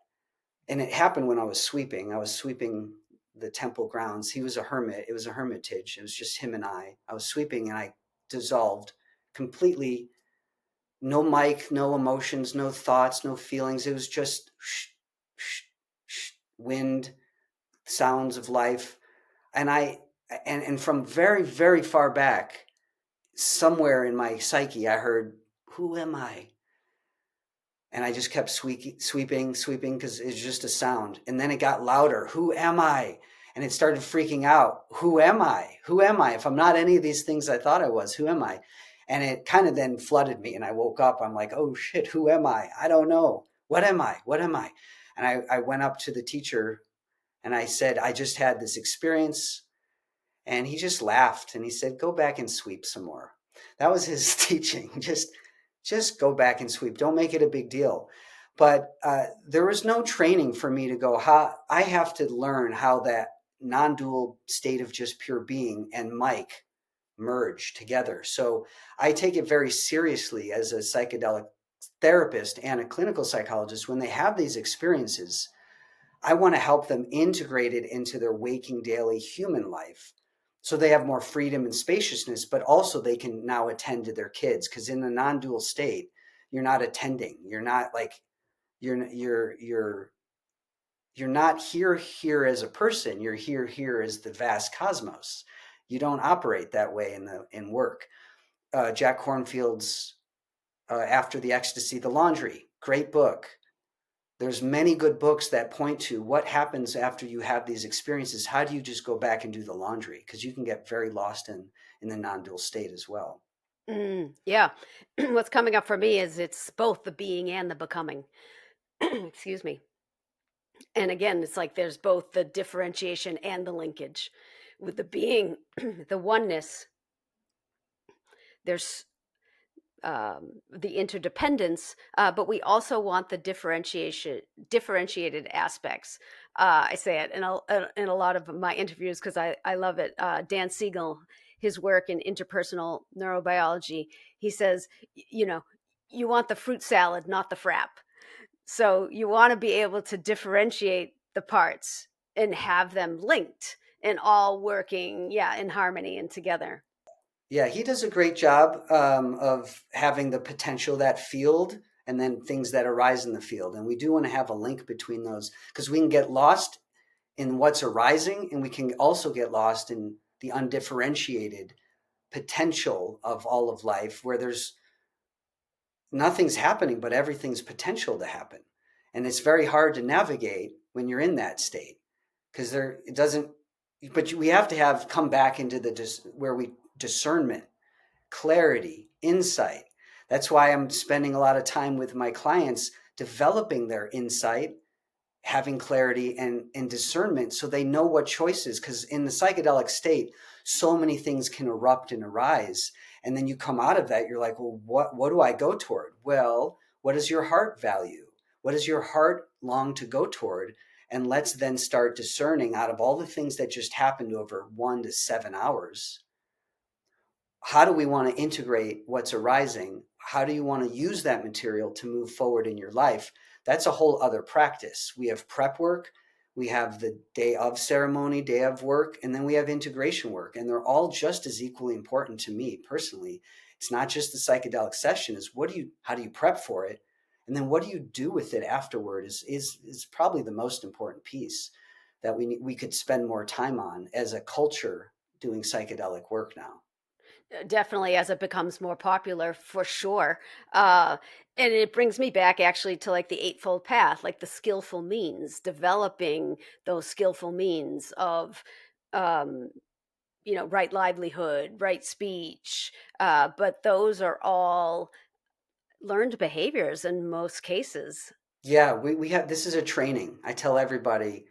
And it happened when I was sweeping. I was sweeping the temple grounds. He was a hermit. It was a hermitage. It was just him and I. I was sweeping, and I dissolved completely. No mic, no emotions, no thoughts, no feelings. It was just wind, sounds of life. And from very, very far back, somewhere in my psyche, I heard, who am I? And I just kept sweeping, because it's just a sound. And then it got louder. Who am I? And it started freaking out. Who am I? Who am I? If I'm not any of these things I thought I was, who am I? And it kind of then flooded me. And I woke up. I'm like, oh shit, who am I? I don't know. What am I? What am I? And I went up to the teacher and I said, I just had this experience. And he just laughed and he said, go back and sweep some more. That was his teaching. Just go back and sweep. Don't make it a big deal. But there was no training for me to go, I have to learn how that non-dual state of just pure being and Mike merge together. So I take it very seriously as a psychedelic therapist and a clinical psychologist. When they have these experiences, I want to help them integrate it into their waking daily human life, so they have more freedom and spaciousness, but also they can now attend to their kids. Because in the non-dual state, you're not attending. You're not like, you're not here as a person. You're here as the vast cosmos. You don't operate that way in work. Jack Kornfield's After the Ecstasy, The Laundry, great book. There's many good books that point to what happens after you have these experiences. How do you just go back and do the laundry? Because you can get very lost in the non-dual state as well. Yeah. What's coming up for me is it's both the being and the becoming. Excuse me. And again, it's like there's both the differentiation and the linkage with the being, the oneness there's the interdependence, but we also want the differentiated aspects. I say it in a lot of my interviews because I love it. Dan Siegel, his work in interpersonal neurobiology, he says, you want the fruit salad, not the frap. So you want to be able to differentiate the parts and have them linked and all working, in harmony and together. Yeah, he does a great job of having the potential, that field, and then things that arise in the field. And we do want to have a link between those because we can get lost in what's arising, and we can also get lost in the undifferentiated potential of all of life, where there's nothing's happening, but everything's potential to happen. And it's very hard to navigate when you're in that state because it doesn't, but we have to have come back into where we discernment, clarity, insight. That's why I'm spending a lot of time with my clients developing their insight, having clarity and discernment so they know what choices, because in the psychedelic state, so many things can erupt and arise. And then you come out of that, you're like, well, what do I go toward? Well, what does your heart value? What does your heart long to go toward? And let's then start discerning out of all the things that just happened over 1 to 7 hours. How do we want to integrate what's arising? How do you want to use that material to move forward in your life? That's a whole other practice. We have prep work, we have the day of ceremony, day of work, and then we have integration work. And they're all just as equally important to me personally. It's not just the psychedelic session, is how do you prep for it? And then what do you do with it afterward is probably the most important piece that we could spend more time on as a culture doing psychedelic work now. Definitely, as it becomes more popular, for sure. And it brings me back actually to like the Eightfold Path, like the skillful means, developing those skillful means of, right livelihood, right speech. But those are all learned behaviors in most cases. Yeah, we have, this is a training. I tell everybody,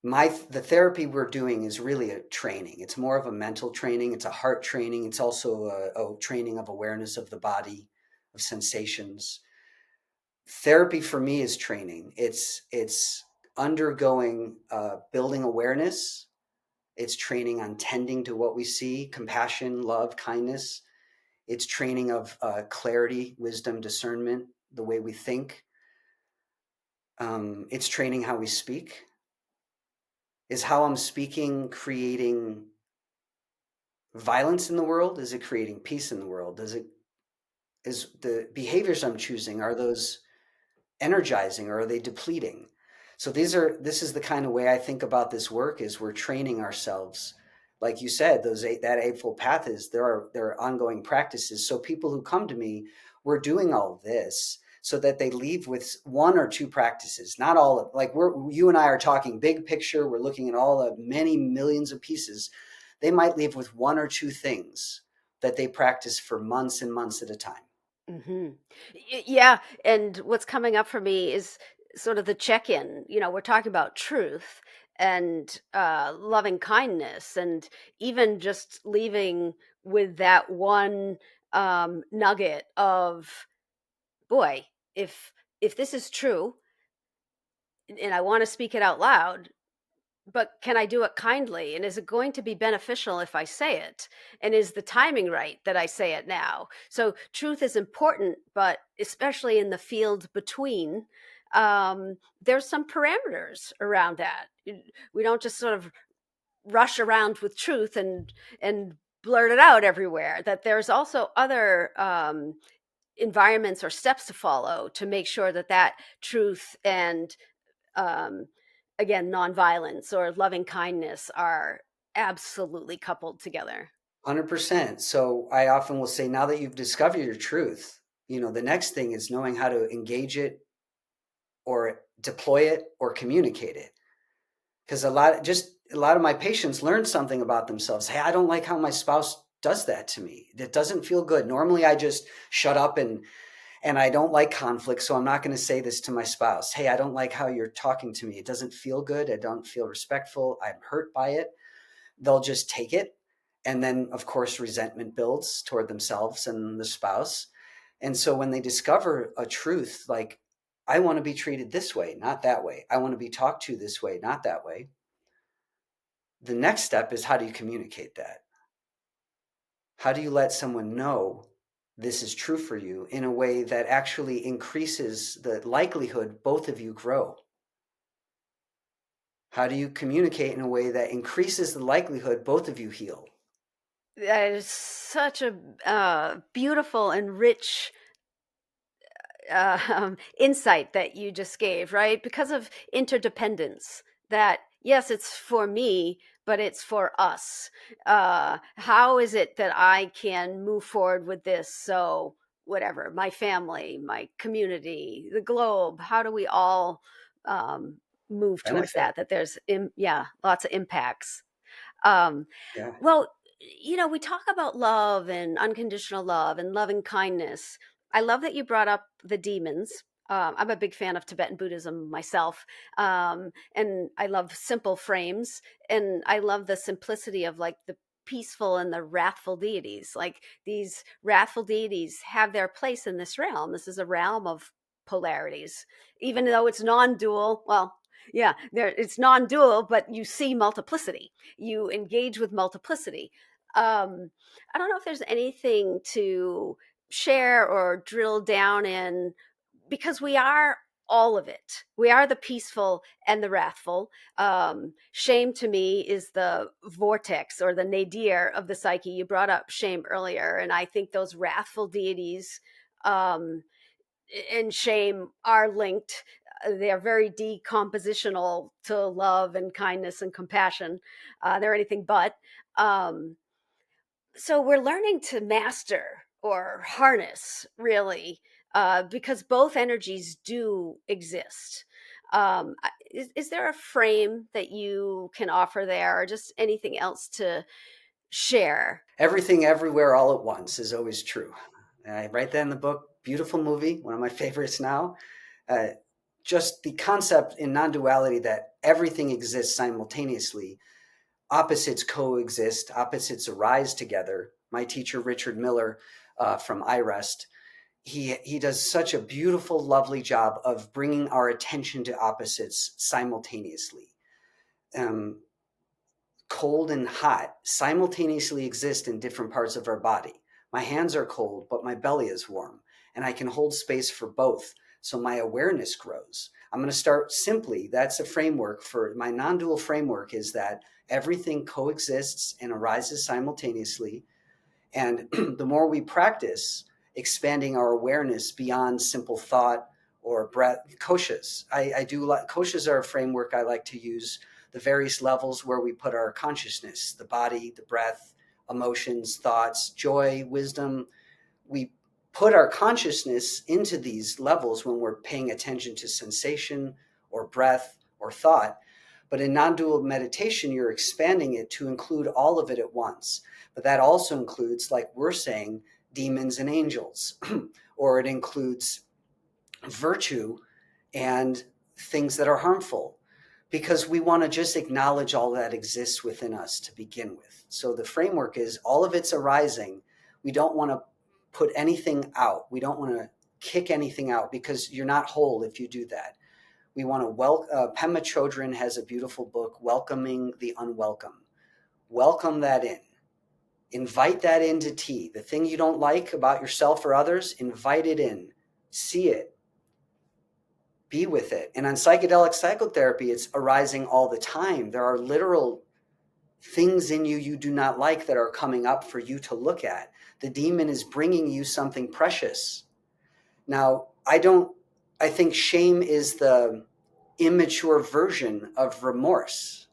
the therapy we're doing is really a training. It's more of a mental training. It's a heart training. It's also a training of awareness of the body, of sensations. Therapy for me is training. It's undergoing building awareness. It's training on tending to what we see, compassion, love, kindness. It's training of clarity, wisdom, discernment, the way we think. It's training how we speak. Is how I'm speaking creating violence in the world? Is it creating peace in the world? Is the behaviors I'm choosing, are those energizing or are they depleting? So this is the kind of way I think about this work, is we're training ourselves. Like you said, that Eightfold Path there are ongoing practices. So people who come to me, we're doing all this so that they leave with 1 or 2 practices, not all of, like you and I are talking big picture. We're looking at all the many millions of pieces. They might leave with 1 or 2 things that they practice for months and months at a time. Hmm. Yeah. And what's coming up for me is sort of the check in. We're talking about truth and loving kindness, and even just leaving with that one nugget of, boy, if this is true and I want to speak it out loud, but can I do it kindly? And is it going to be beneficial if I say it? And is the timing right that I say it now? So truth is important, but especially in the field between, there's some parameters around that. We don't just sort of rush around with truth and blurt it out everywhere. That there's also other environments or steps to follow to make sure that truth and um, again, nonviolence or loving kindness are absolutely coupled together. 100%. So I often will say, now that you've discovered your truth, the next thing is knowing how to engage it or deploy it or communicate it. Because a lot of my patients learn something about themselves. Hey, I don't like how my spouse does that to me. It doesn't feel good. Normally I just shut up and I don't like conflict, so I'm not going to say this to my spouse. Hey, I don't like how you're talking to me. It doesn't feel good. I don't feel respectful. I'm hurt by it. They'll just take it. And then, of course, resentment builds toward themselves and the spouse. And so when they discover a truth, like, I want to be treated this way, not that way. I want to be talked to this way, not that way. The next step is, how do you communicate that? How do you let someone know this is true for you in a way that actually increases the likelihood both of you grow? How do you communicate in a way that increases the likelihood both of you heal? That is such a beautiful and rich insight that you just gave, right? Because of interdependence, that yes, it's for me, but it's for us. How is it that I can move forward with this? So, whatever, my family, my community, the globe, how do we all move towards Benefit. that? That there's, lots of impacts. Um, Yeah. well, we talk about love and unconditional love and loving kindness. I love that you brought up the demons. I'm a big fan of Tibetan Buddhism myself. And I love simple frames. And I love the simplicity of like the peaceful and the wrathful deities. Like these wrathful deities have their place in this realm. This is a realm of polarities, even though it's non dual. Well, yeah, it's non dual, but you see multiplicity, you engage with multiplicity. I don't know if there's anything to share or drill down in, because we are all of it. We are the peaceful and the wrathful. Shame to me is the vortex or the nadir of the psyche. You brought up shame earlier, and I think those wrathful deities um, and shame are linked. They are very decompositional to love and kindness and compassion. They're anything but. Um, so we're learning to master or harness, really, because both energies do exist. Is there a frame that you can offer there, or just anything else to share? Everything, everywhere, all at once is always true. I write that in the book. Beautiful movie, one of my favorites now. Uh, just the concept in non-duality that everything exists simultaneously. Opposites coexist, opposites arise together. My teacher, Richard Miller, from iRest, he does such a beautiful, lovely job of bringing our attention to opposites simultaneously. Um, Cold and hot simultaneously exist in different parts of our body. My hands are cold, but my belly is warm, and I can hold space for both, so my awareness grows. I'm going to start simply. That's a framework for my non-dual framework, is that everything coexists and arises simultaneously. And the more we practice expanding our awareness beyond simple thought or breath, koshas. I do like koshas are a framework I like to use, the various levels where we put our consciousness, the body, the breath, emotions, thoughts, joy, wisdom. We put our consciousness into these levels when we're paying attention to sensation or breath or thought. But in non-dual meditation, you're expanding it to include all of it at once. But that also includes, like we're saying, demons and angels, or it includes virtue and things that are harmful, because we want to just acknowledge all that exists within us to begin with. So the framework is all of it's arising. We don't want to put anything out. We don't want to kick anything out, because you're not whole if you do that. We want to Pema Chodron has a beautiful book, Welcoming the Unwelcome. Welcome that in. Invite that into tea. The thing you don't like about yourself or others, invite it in. See it. Be with it. And on psychedelic psychotherapy, it's arising all the time. There are literal things in you do not like that are coming up for you to look at. The demon is bringing you something precious. Now, I think shame is the immature version of remorse.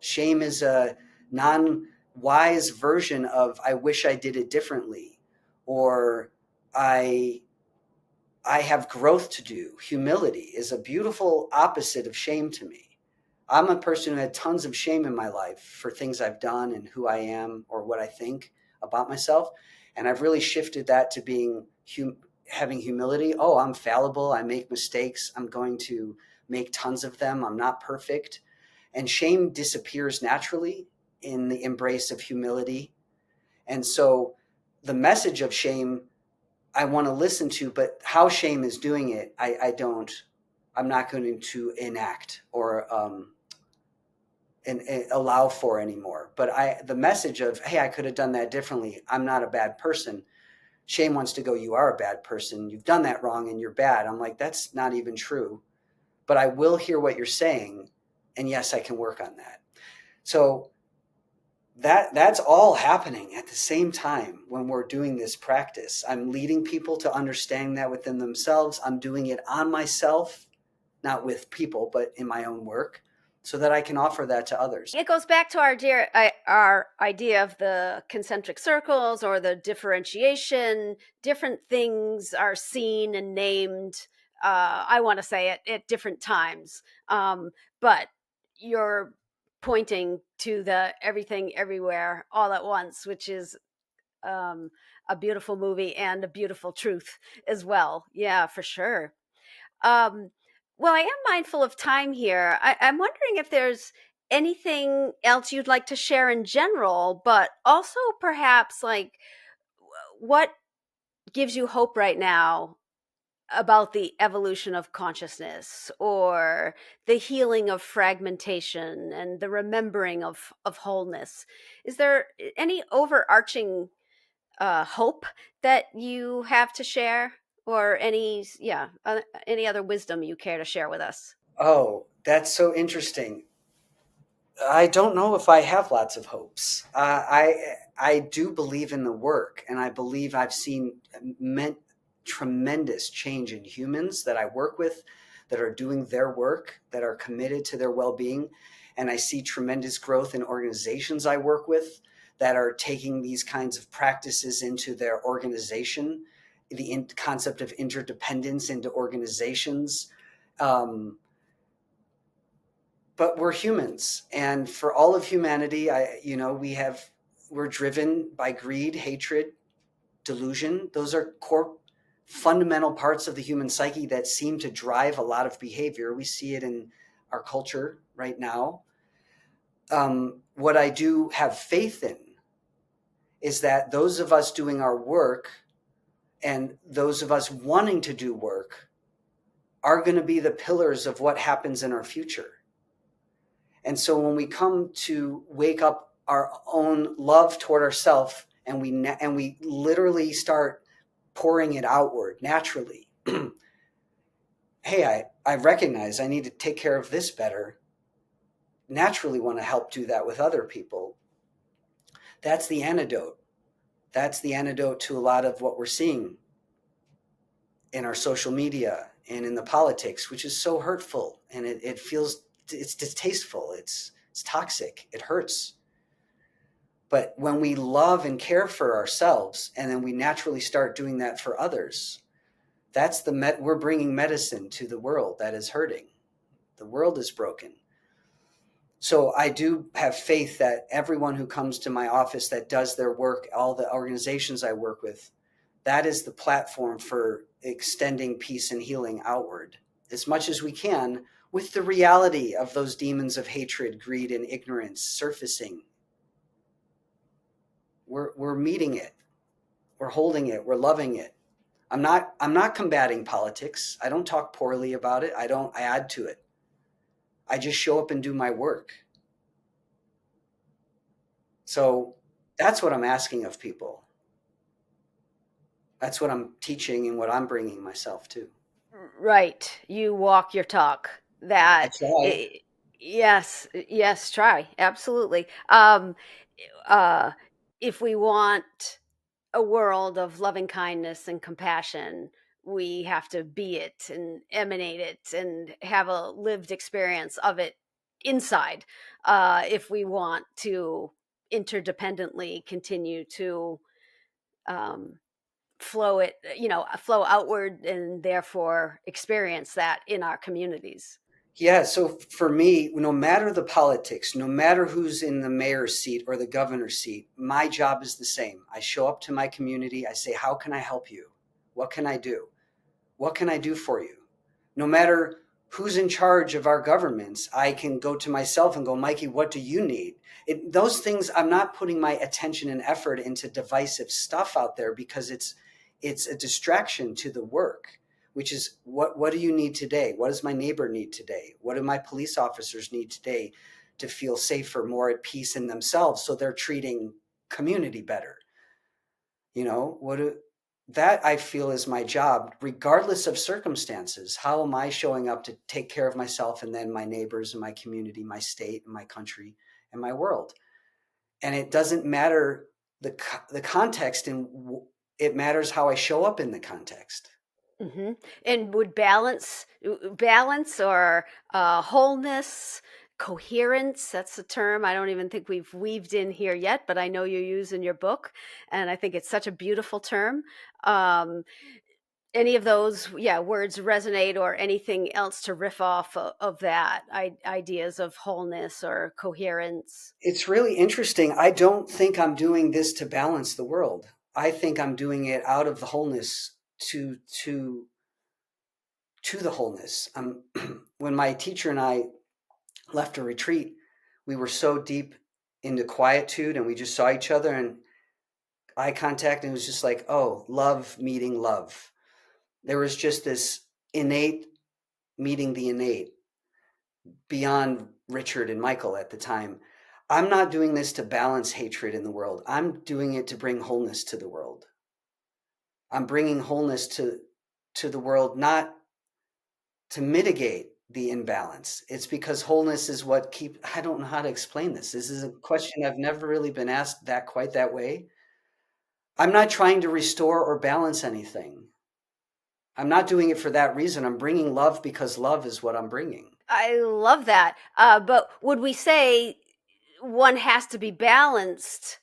Shame is a non-wise version of, I wish I did it differently, or I have growth to do. Humility is a beautiful opposite of shame to me. I'm a person who had tons of shame in my life for things I've done and who I am or what I think about myself. And I've really shifted that to being having humility. Oh, I'm fallible. I make mistakes. I'm going to make tons of them. I'm not perfect. And shame disappears naturally in the embrace of humility And so the message of shame I want to listen to, but how shame is doing it, I'm not going to enact or and allow for anymore. But the message of, hey, I could have done that differently. I'm not a bad person. Shame wants to go, you are a bad person. You've done that wrong and you're bad. I'm like, that's not even true. But I will hear what you're saying. And yes, I can work on that. So that's all happening at the same time when we're doing this practice. I'm leading people to understanding that within themselves. I'm doing it on myself, not with people, but in my own work, so that I can offer that to others. It goes back to our idea of the concentric circles or the differentiation. Different things are seen and named, I want to say, at different times. But you're pointing to the everything everywhere all at once, which is a beautiful movie and a beautiful truth as well. Yeah, for sure. Well, I am mindful of time here. I'm wondering if there's anything else you'd like to share in general, but also perhaps like what gives you hope right now about the evolution of consciousness or the healing of fragmentation and the remembering of wholeness. Is there any overarching hope that you have to share, or any other wisdom you care to share with us? Oh, that's so interesting. I don't know if I have lots of hopes. I do believe in the work, and I believe I've seen tremendous change in humans that I work with, that are doing their work, that are committed to their well-being, and I see tremendous growth in organizations I work with that are taking these kinds of practices into their organization, the concept of interdependence into organizations. But we're humans, and for all of humanity, we're driven by greed, hatred, delusion. Those are core fundamental parts of the human psyche that seem to drive a lot of behavior. We see it in our culture right now. What I do have faith in is that those of us doing our work and those of us wanting to do work are going to be the pillars of what happens in our future. And so when we come to wake up our own love toward ourselves, and we literally start pouring it outward naturally, hey, I recognize I need to take care of this better. Naturally want to help do that with other people. That's the antidote. That's the antidote to a lot of what we're seeing in our social media and in the politics, which is so hurtful, and it feels, it's distasteful, it's toxic, it hurts. But when we love and care for ourselves, and then we naturally start doing that for others, that's we're bringing medicine to the world that is hurting. The world is broken. So I do have faith that everyone who comes to my office that does their work, all the organizations I work with, that is the platform for extending peace and healing outward as much as we can, with the reality of those demons of hatred, greed, and ignorance surfacing. We're meeting it. We're holding it. We're loving it. I'm not combating politics. I don't talk poorly about it. I add to it. I just show up and do my work. So that's what I'm asking of people. That's what I'm teaching and what I'm bringing myself to. Right. You walk your talk. That. Yes, try. Absolutely. If we want a world of loving kindness and compassion, we have to be it and emanate it and have a lived experience of it inside, if we want to interdependently continue to flow outward and therefore experience that in our communities. Yeah, so for me, no matter the politics, no matter who's in the mayor's seat or the governor's seat, my job is the same. I show up to my community. I say, how can I help you? What can I do? What can I do for you? No matter who's in charge of our governments, I can go to myself and go, Mikey, what do you need? Those things, I'm not putting my attention and effort into divisive stuff out there, because it's a distraction to the work, which is what do you need today? What does my neighbor need today? What do my police officers need today to feel safer, more at peace in themselves, so they're treating community better? That I feel is my job, regardless of circumstances. How am I showing up to take care of myself, and then my neighbors and my community, my state and my country and my world? And it doesn't matter the context, and it matters how I show up in the context. Mm-hmm. And would balance or wholeness, coherence, that's a term I don't even think we've weaved in here yet, but I know you use in your book, and I think it's such a beautiful term. Any of those words resonate, or anything else to riff off of that, ideas of wholeness or coherence? It's really interesting. I don't think I'm doing this to balance the world. I think I'm doing it out of the wholeness to the wholeness. When my teacher and I left a retreat, we were so deep into quietude, and we just saw each other and eye contact, and it was just like, oh, love meeting love. There was just this innate meeting the innate beyond Richard and Michael at the time. I'm not doing this to balance hatred in the world. I'm doing it to bring wholeness to the world. I'm bringing wholeness to the world, not to mitigate the imbalance. It's because wholeness is what I don't know how to explain this. This is a question I've never really been asked quite that way. I'm not trying to restore or balance anything. I'm not doing it for that reason. I'm bringing love because love is what I'm bringing. I love that. But would we say one has to be balanced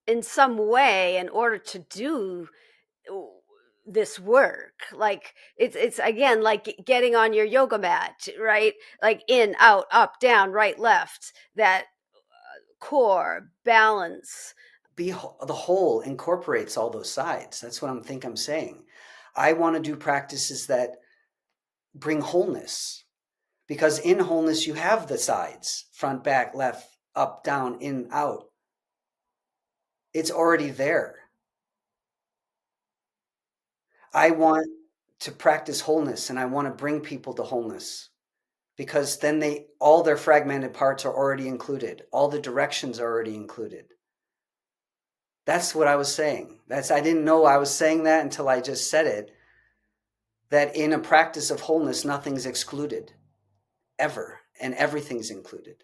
in some way in order to do this work? Like it's again like getting on your yoga mat, right? Like in, out, up, down, right, left. That core balance. The whole incorporates all those sides. That's what I'm saying. I want to do practices that bring wholeness, because in wholeness you have the sides: front, back, left, up, down, in, out. It's already there. I want to practice wholeness, and I want to bring people to wholeness, because then all their fragmented parts are already included. All the directions are already included. That's what I was saying. I didn't know I was saying that until I just said it, that in a practice of wholeness, nothing's excluded ever, and everything's included.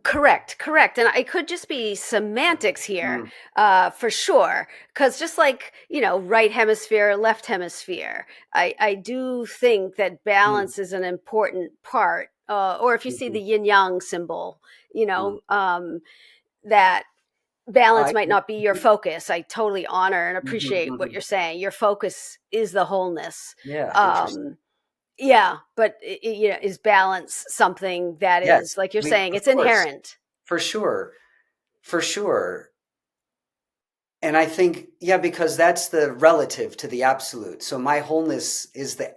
Correct. And it could just be semantics here, for sure. Because just like, right hemisphere, left hemisphere, I do think that balance is an important part. Or if you see the yin yang symbol, that balance might not be your focus. I totally honor and appreciate what you're saying. Your focus is the wholesome. Yeah. Yeah, but is balance something that is, like you're saying, it's inherent? For sure. And I think, because that's the relative to the absolute. So my wholeness is the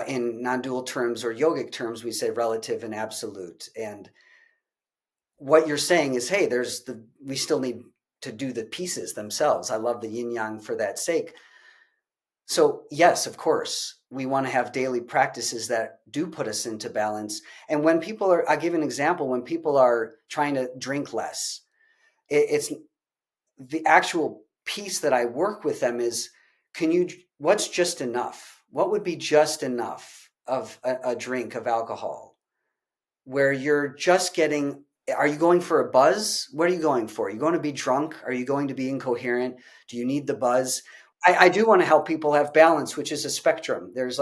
in non-dual terms or yogic terms, we say relative and absolute. And what you're saying is, hey, we still need to do the pieces themselves. I love the yin yang for that sake. So yes, of course, we want to have daily practices that do put us into balance. And when I'll give an example, when people are trying to drink less, it's the actual piece that I work with them is, what's just enough? What would be just enough of a drink of alcohol, where you're just getting, are you going for a buzz? What are you going for? Are you going to be drunk? Are you going to be incoherent? Do you need the buzz? I do want to help people have balance, which is a spectrum. There's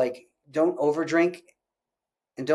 don't overdrink, and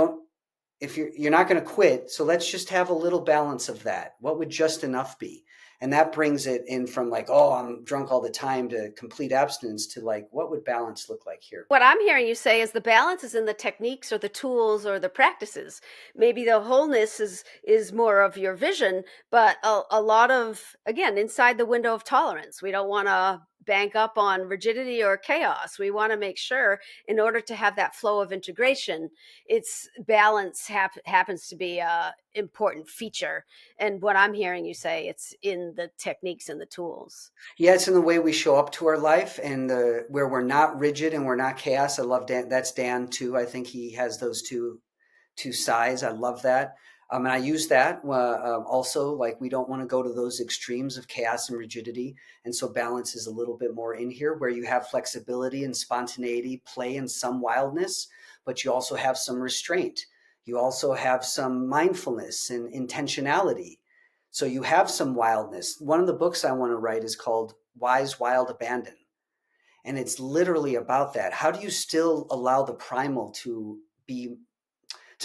if you're not going to quit. So let's just have a little balance of that. What would just enough be? And that brings it in from I'm drunk all the time, to complete abstinence, to what would balance look like here? What I'm hearing you say is the balance is in the techniques or the tools or the practices. Maybe the wholeness is more of your vision, but a lot of, again, inside the window of tolerance. We don't want to bank up on rigidity or chaos. We want to make sure, in order to have that flow of integration, it's balance happens to be a important feature. And what I'm hearing you say, it's in the techniques and the tools. Yeah, it's in the way we show up to our life, and where we're not rigid and we're not chaos. I love Dan. That's Dan too. I think he has those two sides. I love that. And I use that also, like we don't want to go to those extremes of chaos and rigidity. And so balance is a little bit more in here, where you have flexibility and spontaneity, play and some wildness, but you also have some restraint. You also have some mindfulness and intentionality. So you have some wildness. One of the books I want to write is called Wise, Wild, Abandon. And it's literally about that. How do you still allow the primal to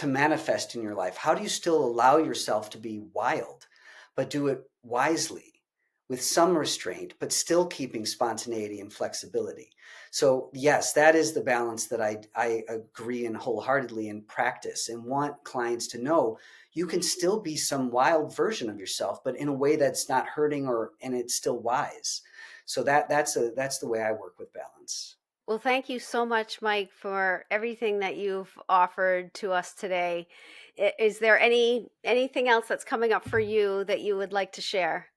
manifest in your life? How do you still allow yourself to be wild, but do it wisely with some restraint, but still keeping spontaneity and flexibility? So yes, that is the balance that I agree in wholeheartedly in practice, and want clients to know you can still be some wild version of yourself, but in a way that's not hurting and it's still wise. So that's the way I work with balance. Well, thank you so much, Mike, for everything that you've offered to us today. Is there anything else that's coming up for you that you would like to share?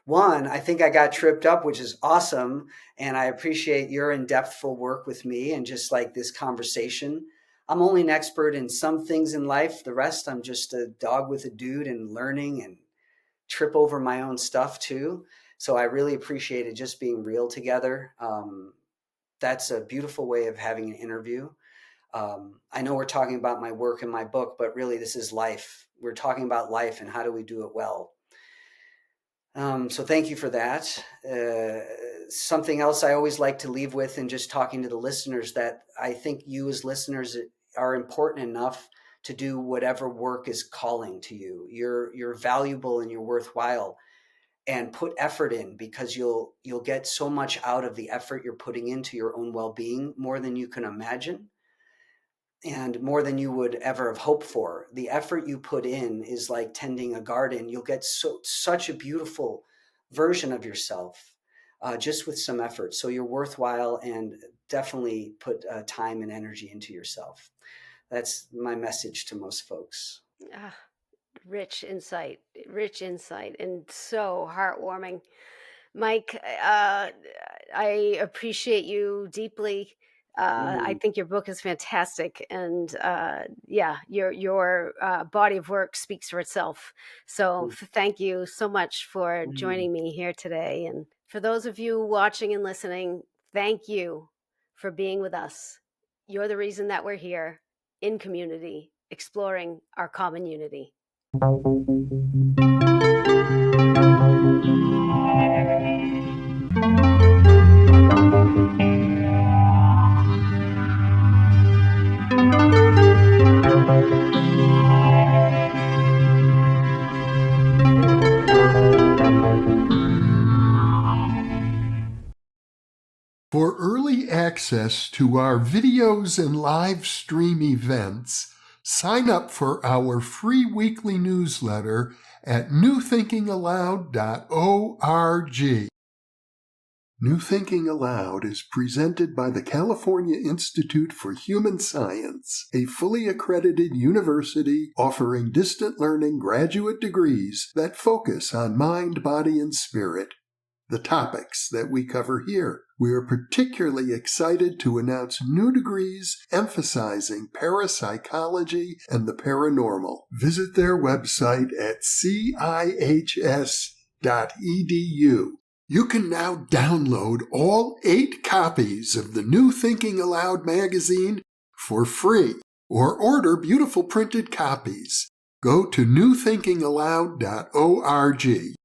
One, I think I got tripped up, which is awesome. And I appreciate your in-depthful work with me and just like this conversation. I'm only an expert in some things in life. The rest, I'm just a dog with a dude and learning and trip over my own stuff too. So I really appreciated just being real together. That's a beautiful way of having an interview. I know we're talking about my work and my book, but really this is life. We're talking about life and how do we do it well. So thank you for that. Something else I always like to leave with, and just talking to the listeners, that I think you as listeners are important enough to do whatever work is calling to you. You're valuable and you're worthwhile. And put effort in, because you'll get so much out of the effort you're putting into your own well-being, more than you can imagine and more than you would ever have hoped for. The effort you put in is like tending a garden. You'll get such a beautiful version of yourself just with some effort. So you're worthwhile, and definitely put time and energy into yourself. That's my message to most folks. Rich insight, and so heartwarming. Mike, I appreciate you deeply. I think your book is fantastic, and your body of work speaks for itself. So thank you so much for joining me here today. And for those of you watching and listening, thank you for being with us. You're the reason that we're here in community, exploring our common unity. For early access to our videos and live stream events, sign up for our free weekly newsletter at newthinkingaloud.org. New Thinking Aloud is presented by the California Institute for Human Science, a fully accredited university offering distant learning graduate degrees that focus on mind, body, and spirit. The topics that we cover here. We are particularly excited to announce new degrees emphasizing parapsychology and the paranormal. Visit their website at cihs.edu. You can now download all 8 copies of the New Thinking Aloud magazine for free, or order beautiful printed copies. Go to newthinkingaloud.org.